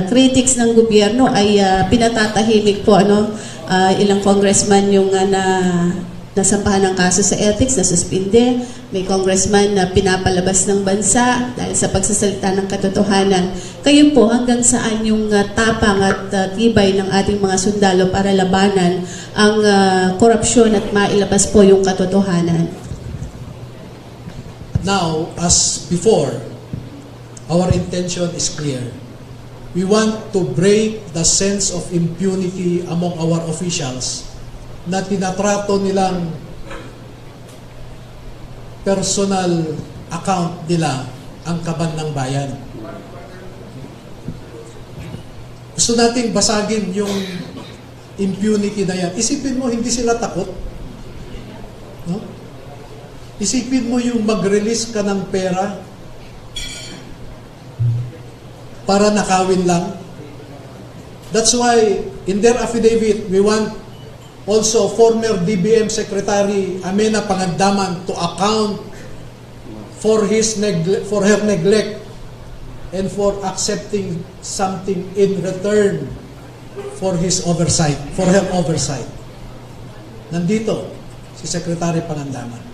Speaker 6: critics ng gobyerno ay pinatatahimik po, ano? Ilang congressman yung nasampahan ng kaso sa ethics, nasuspinde. May congressman na pinapalabas ng bansa dahil sa pagsasalita ng katotohanan. Kayo po, hanggang saan yung tapang at tibay ng ating mga sundalo para labanan ang korupsyon at mailabas po yung katotohanan?
Speaker 3: Now, as before, our intention is clear. We want to break the sense of impunity among our officials na tinatrato nilang personal account nila ang kaban ng bayan. Gusto nating basagin yung impunity na yan. Isipin mo, hindi sila takot. No? Isipin mo yung mag-release ka ng pera para nakawin lang. That's why, in their affidavit, we want also former DBM Secretary Amena Pangandaman to account for her neglect and for accepting something in return for his oversight, for her oversight. Nandito si Secretary Pangandaman.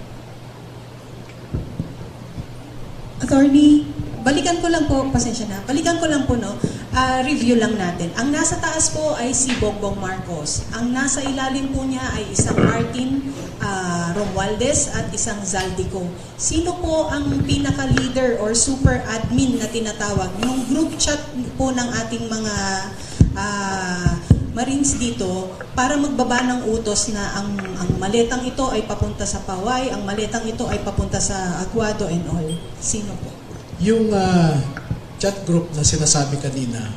Speaker 9: Attorney, balikan ko lang po, pasensya na, balikan ko lang po, no, review lang natin. Ang nasa taas po ay si Bongbong Marcos. Ang nasa ilalim po niya ay isang Martin Romualdez at isang Zaldico. Sino po ang pinaka-leader or super admin na tinatawag? Yung group chat po ng ating mga Marines dito para magbaba ng utos na ang maletang ito ay papunta sa Paway, ang maletang ito ay papunta sa Aguado and all. Sino po?
Speaker 3: Yung chat group na sinasabi kanina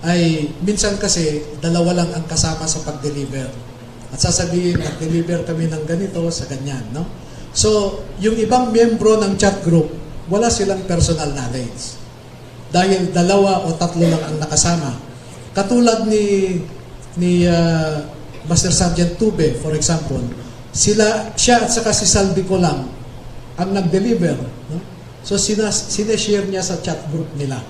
Speaker 3: ay minsan kasi dalawa lang ang kasama sa pag-deliver. At sasabihin, nag-deliver kami ng ganito sa ganyan, no? So, yung ibang miyembro ng chat group, wala silang personal knowledge. Dahil dalawa o tatlo lang ang nakasama. Katulad ni Master Sergeant Tube, for example, siya at saka si Saldico lang ang nag-deliver. No? So, sineshare niya sa chat group nila.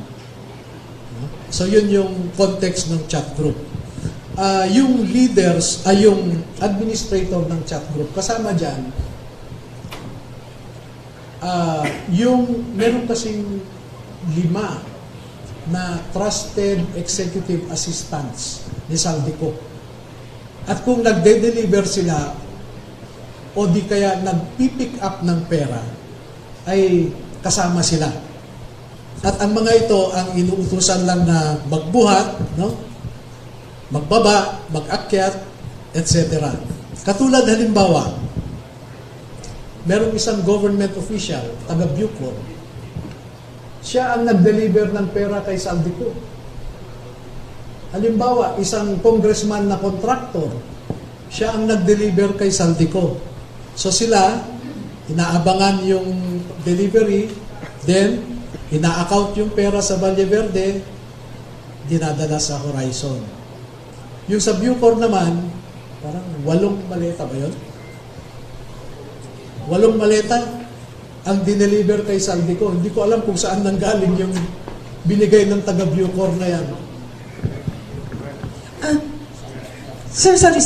Speaker 3: No? So, yun yung context ng chat group. Yung leaders, yung administrator ng chat group, kasama dyan, yung meron kasing 5 na trusted executive assistants ni Saldico. At kung nagde-deliver sila o di kaya nagpipick up ng pera, ay kasama sila. At ang mga ito ang inuutusan lang na magbuhat, no? Magbaba, mag-akyat, etc. Katulad halimbawa, merong isang government official, taga Bucor, siya ang nag-deliver ng pera kay Saldico. Halimbawa, isang congressman na contractor, siya ang nag-deliver kay Saldico. So sila, inaabangan yung delivery, then ina-account yung pera sa Valle Verde, dinadala sa Horizon. Yung sa Bucor naman, parang 8 maleta ba yun? 8 maleta ang dineliver kay Saldico. Hindi ko alam kung saan nanggaling yung binigay ng taga Bucor na yan.
Speaker 9: Sir, sorry.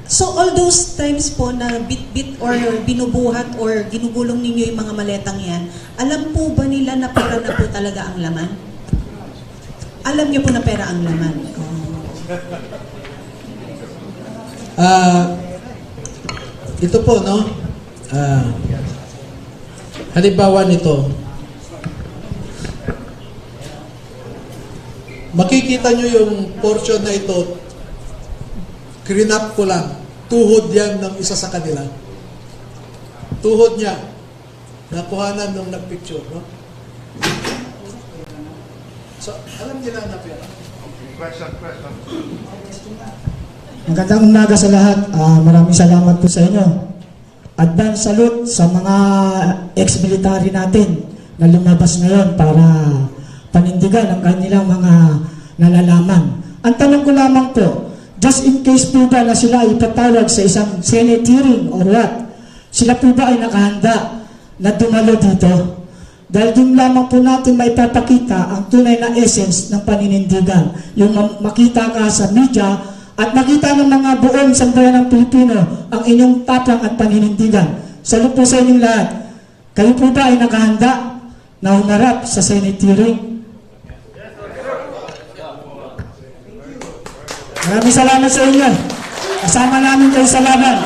Speaker 9: So all those times po na bit-bit or binubuhat or ginugulong ninyo yung mga maletang yan, alam po ba nila na pera na po talaga ang laman? Alam niyo po na pera ang laman?
Speaker 3: Ito po, no? Halimbawa nito, makikita nyo yung portion na ito, screen up ko lang, tuhod yan ng isa sa kanila. Tuhod niya. Nakuhanan nung nagpicture, no? So, alam nila na pera.
Speaker 4: Question.
Speaker 15: Magandang umaga sa lahat. Maraming salamat po sa inyo. Advance salute sa mga ex-military natin na lumabas ngayon para panindigan ang kanilang mga nalalaman. Ang tanong ko lamang po, just in case po ba na sila ipatawag sa isang Senate hearing or what, sila po ba ay nakahanda na dumalo dito? Dahil doon lamang po natin maipapakita ang tunay na essence ng paninindigan. Yung makita ka sa media at makita ng mga buong sambayan ng Pilipino ang inyong tapang at paninindigan. Salute po sa inyong lahat. Kayo po ba ay nakahanda na humarap sa Senate hearing? Maraming salamat sa inyo. Kasama namin kayo sa laban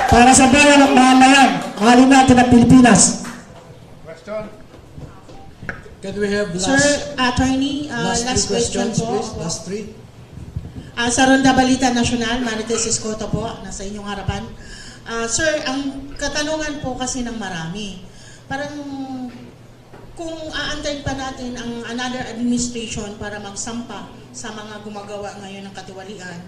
Speaker 15: para sa bayan at mamamayan, mahalin natin ang Pilipinas.
Speaker 4: Question.
Speaker 3: Can we have
Speaker 10: Sir, Attorney, last
Speaker 3: three
Speaker 10: question
Speaker 3: questions,
Speaker 10: po.
Speaker 3: please? Last three.
Speaker 10: Sa Ronda Balita Nacional, Marites Escoto po, nasa inyong harapan. Sir, ang katanungan po kasi ng marami, parang kung aantayin pa natin ang another administration para magsampa sa mga gumagawa ngayon ng katiwalian,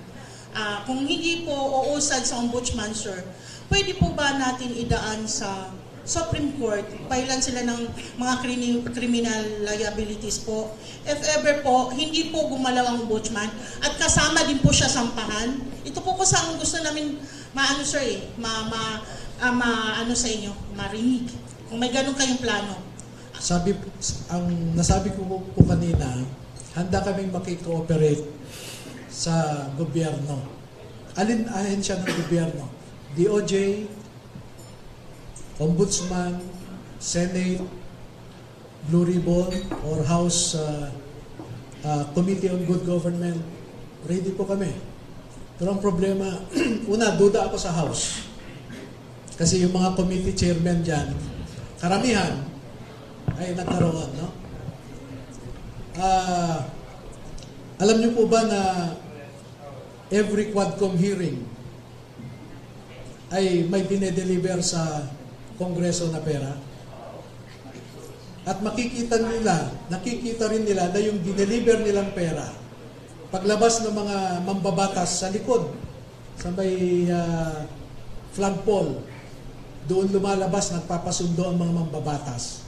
Speaker 10: kung hindi po uusad sa ombudsman, sir, pwede po ba natin idaan sa Supreme Court, pailan sila ng mga criminal liabilities po. If ever po, hindi po gumalaw ang ombudsman at kasama din po siya sampahan. Ito po sa ang gusto namin maano sir ano sa inyo, marinig. Kung may ganun kayong plano.
Speaker 3: Nasabi ko po kanina, handa kaming makikooperate sa gobyerno. Alin ahensya ng gobyerno? DOJ, Ombudsman, Senate, Blue Ribbon, or House Committee on Good Government. Ready po kami. Pero ang problema, una, duda ako sa House. Kasi yung mga committee chairman dyan, karamihan ay nagkaroon, no? Alam niyo po ba na every Quadcom hearing ay may dinedeliver sa Kongreso na pera? At nakikita rin nila na yung dineliver nilang pera, paglabas ng mga mambabatas sa likod, sa may flagpole, doon lumalabas, nagpapasundo ang mga mambabatas.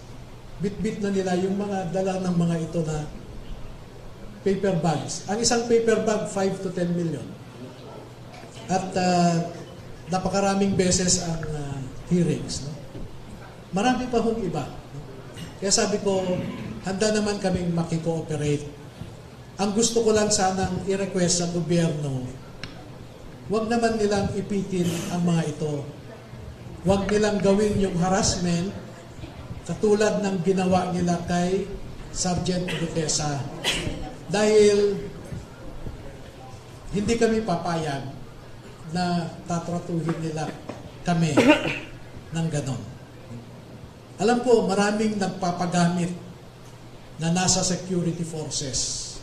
Speaker 3: Bit-bit na nila yung mga dala ng mga ito na paper bags. Ang isang paper bag, 5 to 10 million. At napakaraming beses ang hearings. No? Marami pa hong iba. No? Kaya sabi ko, handa naman kaming makikooperate. Ang gusto ko lang sanang i-request sa gobyerno, huwag naman nilang ipitin ang mga ito. Huwag nilang gawin yung harassment katulad ng ginawa nila kay Sergeant Gutesa. Dahil hindi kami papayag na tatratuhin nila kami ng ganon. Alam ko, maraming nagpapagamit na nasa security forces.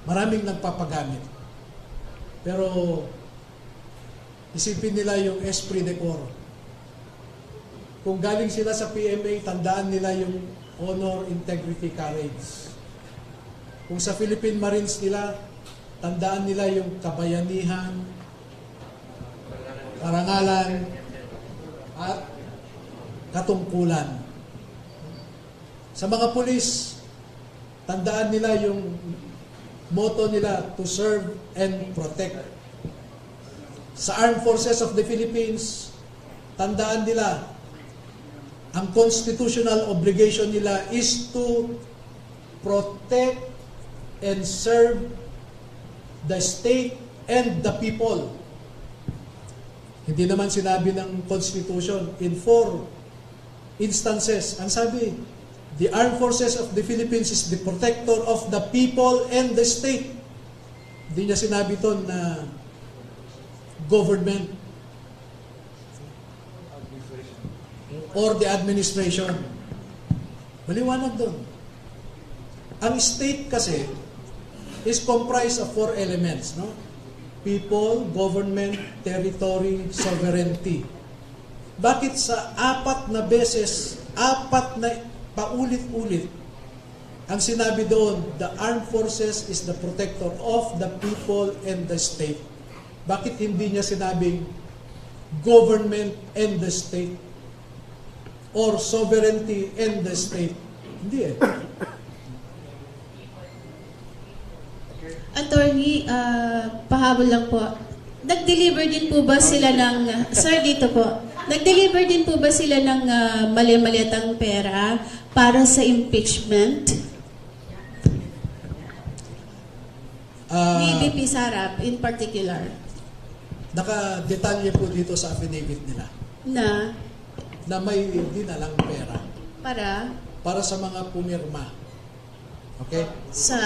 Speaker 3: Maraming nagpapagamit. Pero isipin nila yung esprit de corps. Kung galing sila sa PMA, tandaan nila yung honor, integrity, courage. Kung sa Philippine Marines nila, tandaan nila yung kabayanihan, karangalan, at katungkulan. Sa mga pulis, tandaan nila yung motto nila, to serve and protect. Sa Armed Forces of the Philippines, tandaan nila, ang constitutional obligation nila is to protect and serve the state and the people. Hindi naman sinabi ng Constitution in 4 instances. Ang sabi, the Armed Forces of the Philippines is the protector of the people and the state. Hindi niya sinabi ito na government or the administration. Maliwanag doon. Ang state kasi, is comprised of 4 elements, no? People, government, territory, sovereignty. Bakit sa 4 na beses, 4 na paulit-ulit, ang sinabi doon, the armed forces is the protector of the people and the state? Bakit hindi niya sinabing government and the state? Or sovereignty and the state? Hindi eh.
Speaker 6: Attorney, pahabol lang po. Nag-deliver din po ba sila ng, sir dito po, nag-deliver din po ba sila ng mali-maliatang pera para sa impeachment? Ni VP Sara in particular.
Speaker 3: Naka-detalye po dito sa affidavit nila na may dinalang pera para sa mga pumirma. Okay?
Speaker 6: Sa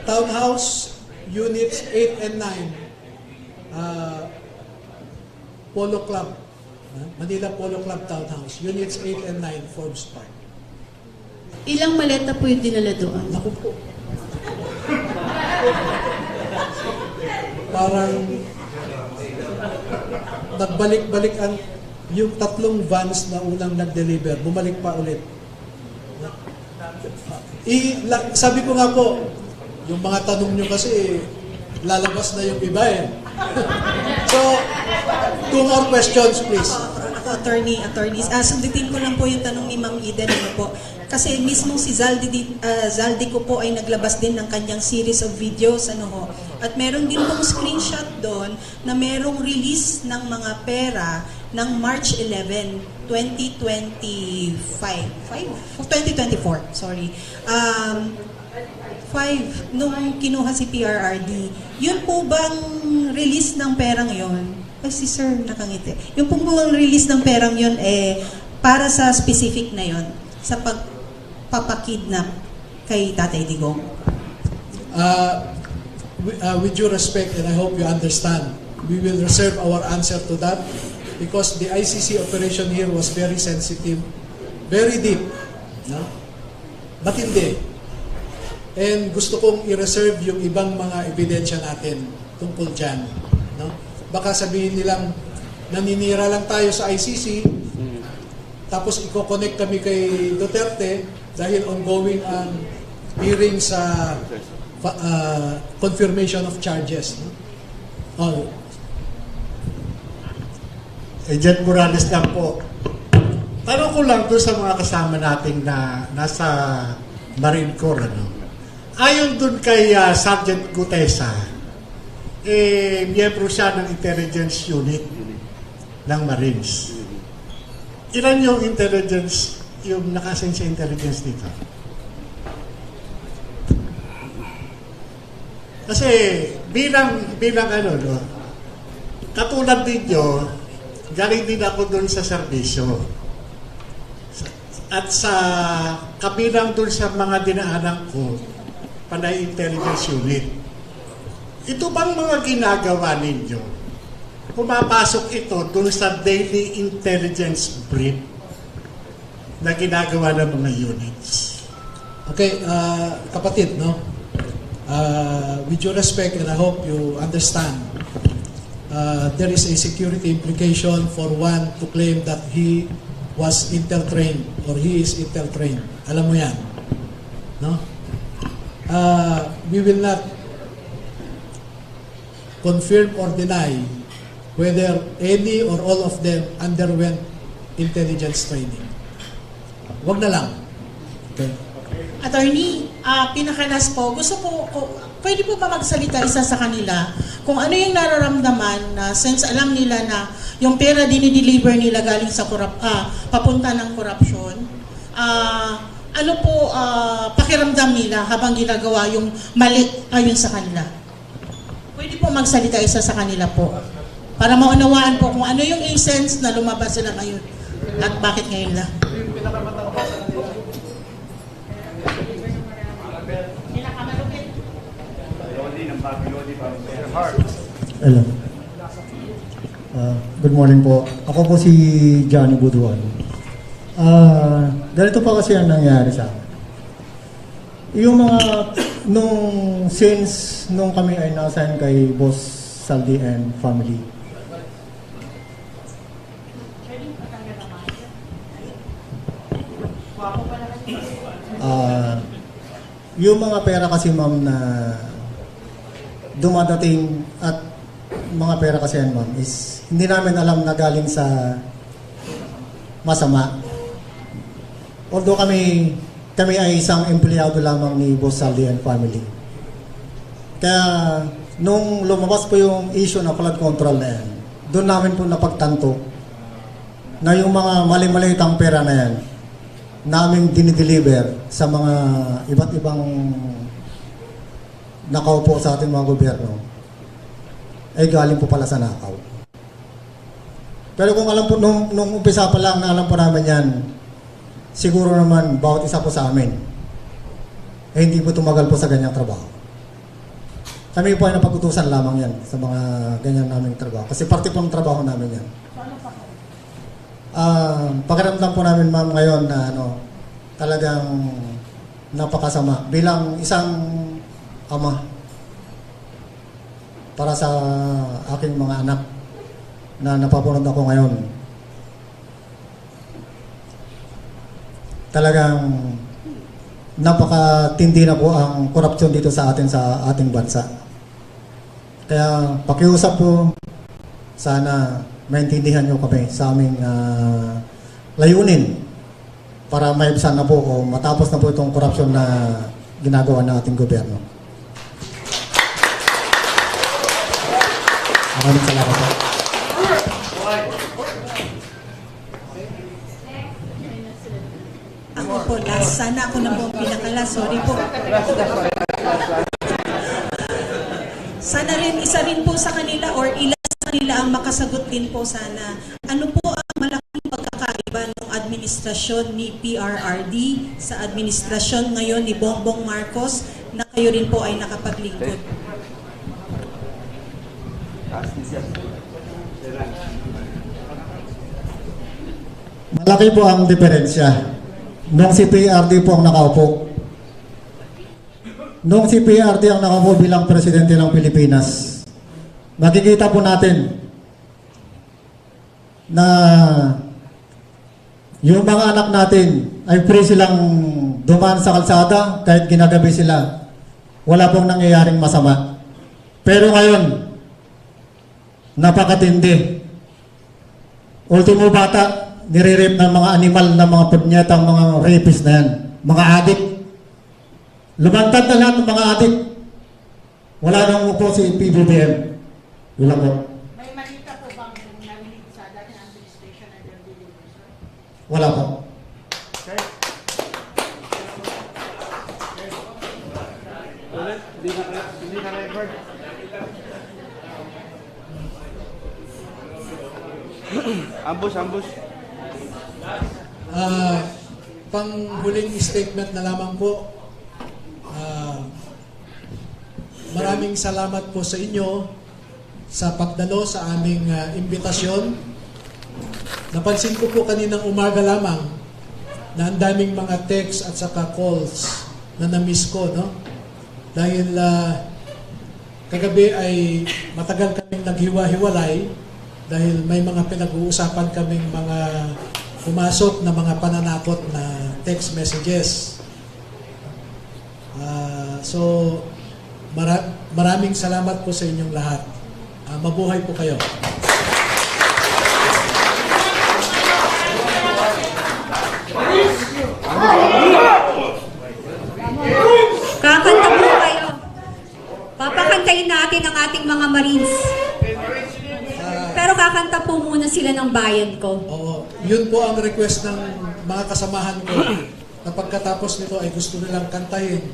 Speaker 3: Townhouse Units 8 and 9, Polo Club, Manila Polo Club Townhouse, Units 8 and 9, Forbes Park.
Speaker 6: Ilang maleta po yung dinala doon?
Speaker 3: Naku po. Parang nagbalik-balik ang yung 3 vans na unang nag-deliver, bumalik pa ulit. Sabi ko nga po, yung mga tanong nyo kasi lalabas na yung iba eh. So, 2 more questions please.
Speaker 9: Attorneys, sundutin ko lang po yung tanong ni Ma'am Eden, ano po. Kasi mismo si Zaldi ko po ay naglabas din ng kanyang series of videos, ano ho. At meron din pong screenshot doon na merong release ng mga pera ng March 11, 2024, sorry. 5, nung kinuha si PRRD, yun po bang release ng perang yon? Ay, si Sir nakangiti. Yung po bang release ng perang yon para sa specific na yon, sa pagpapakidnap kay Tatay Digong?
Speaker 3: With due respect, and I hope you understand, we will reserve our answer to that because the ICC operation here was very sensitive, very deep. No? But hindi. And gusto kong i-reserve yung ibang mga ebidensya natin tungkol dyan. No? Baka sabihin nilang naninira lang tayo sa ICC, tapos i-connect kami kay Duterte dahil ongoing ang hearing sa confirmation of charges. No?
Speaker 16: Agent Morales lang po. Tanong ko lang doon sa mga kasama nating na nasa Marine Corps, ano? Ayon doon kay Sergeant Gutesa, miyembro siya ng intelligence unit ng Marines. Ilan yung intelligence, yung nakasin sa intelligence dito? Kasi bilang ano, no, katulad ninyo, galing din ako doon sa serbisyo. At sa kabilang doon sa mga dinaanan ko, panay intelligence unit. Ito bang mga ginagawa ninyo? Pumapasok ito doon sa daily intelligence brief na ginagawa ng mga units.
Speaker 3: Okay, kapatid, no? With your respect, and I hope you understand, there is a security implication for one to claim that he was Intel trained or he is Intel trained. Alam mo yan, no? We will not confirm or deny whether any or all of them underwent intelligence training. Wag na lang. Okay.
Speaker 10: Attorney, pinakalas po, pwede po ba magsalita isa sa kanila kung ano yung nararamdaman na since alam nila na yung pera dinideliver nila galing sa papunta ng korupsyon, ano po pakiramdam nila habang ginagawa yung mali ayon sa kanila? Pwede po magsalita isa sa kanila po para maunawaan po kung ano yung essence na lumabas sila ngayon at bakit ngayon lang.
Speaker 15: Hello. Good morning po. Ako po si Johnny Buduan. ganito pa kasi ang nangyari sa akin. Yung mga, since nung kami ay na-assign kay Boss Saldi and family, yung mga pera kasi ma'am na dumadating at mga pera kasi yan ma'am is hindi namin alam na galing sa masama. Although kami ay isang empleyado lamang ni Boss Saldi and family. Kaya nung lumabas po yung issue ng flood control na yan, doon namin po napagtanto na yung mga mali-malitang pera na yan namin dinideliver sa mga iba't ibang nakaupo sa ating mga gobyerno ay galing po pala sa nakaw. Pero kung alam po, nung umpisa pa lang na alam po namin yan, siguro naman bawat isa po sa amin eh hindi po tumagal po sa ganyang trabaho. Kami po ay napag-utusan lamang yan sa mga ganyan naming trabaho. Kasi parte po ng trabaho namin yan. Pakiramdam po namin ma'am ngayon na talagang napakasama bilang isang ama para sa aking mga anak na napapunod ako ngayon. Talagang napakatindi na po ang korupsyon dito sa ating bansa. Kaya pakiusap po, sana maintindihan nyo kami sa aming layunin para maibsan na po o matapos na po itong korupsyon na ginagawa ng ating gobyerno. Maraming salamat po.
Speaker 9: Ako po, last. Sana ako na po ang pinakalas. Sorry po. Sana rin, isa rin po sa kanila or ilan sa kanila ang makasagot din po sana. Ano po ang malaking pagkakaiba ng administrasyon ni PRRD sa administrasyon ngayon ni Bongbong Marcos na kayo rin po ay nakapaglingkod?
Speaker 15: Malaki po ang diferensya. Nung si PRD po ang nakaupo. Nung si PRD ang nakaupo bilang presidente ng Pilipinas, makikita po natin na yung mga anak natin ay free silang dumaan sa kalsada kahit ginagabi sila. Wala pong nangyayaring masama. Pero ngayon, napakatindi. Ultimo bata, nire-rape ng mga animal na mga punyetang mga rapist na yan. Mga adik. Lumantad na lahat ng mga adik. Wala nang upo si PBBM. Wala po.
Speaker 10: May malita po bang narinig sa dating administration na deliver, sir?
Speaker 15: Wala po.
Speaker 4: Ulit, hindi na record. Ambush.
Speaker 3: Panghuling statement na lamang po. Maraming salamat po sa inyo sa pagdalo sa aming imbitasyon. Napansin ko po kaninang umaga lamang na ang daming mga text at saka calls na na-miss ko, no? Dahil kagabi ay matagal kaming naghiwa-hiwalay dahil may mga pinag-uusapan kaming mga pumasok na mga pananakot na text messages. So, maraming salamat po sa inyong lahat. Mabuhay po kayo.
Speaker 17: Kakanta po kayo. Papakantayin natin ang ating mga Marines. Pero kakanta po muna sila ng bayan ko.
Speaker 3: Oo. Yun po ang request ng mga kasamahan ko na pagkatapos nito ay gusto nilang kantahin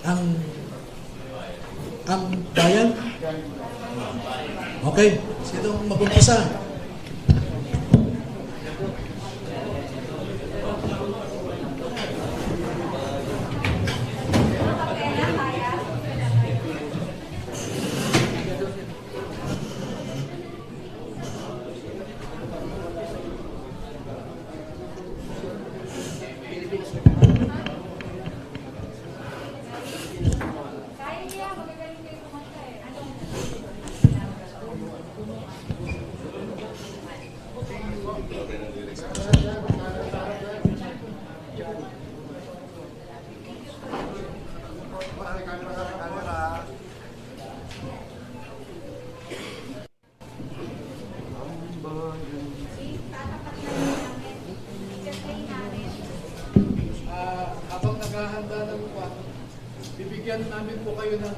Speaker 3: ang bayan. Okay. Sinong mag-umpisa?
Speaker 1: bibigyan namin po kayo ng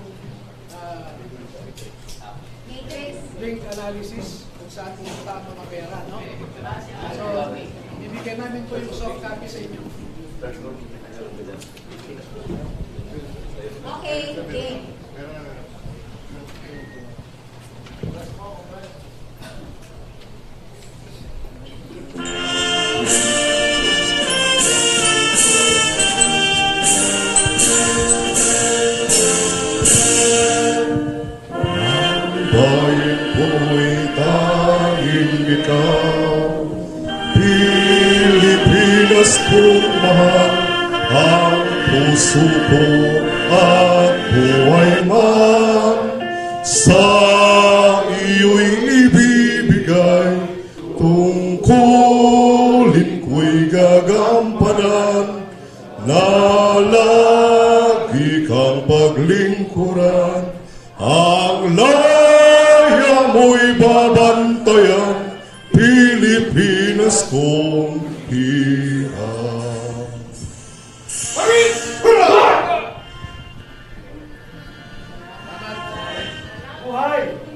Speaker 1: link analysis kung saan pumunta ang mga pera, no? So, bibigyan namin po yung soft copy sa inyo.
Speaker 17: Okay, okay.
Speaker 18: Bayan ko'y tanging ikaw, Pilipinas kong mahal, ang puso ko at buhay man, sa iyo'y ibibigay, tungkulin ko'y gagampanan, na lagi kang paglingkuran, ang laya mo'y babantayan, Pilipinas kong iyan.
Speaker 1: Buhay!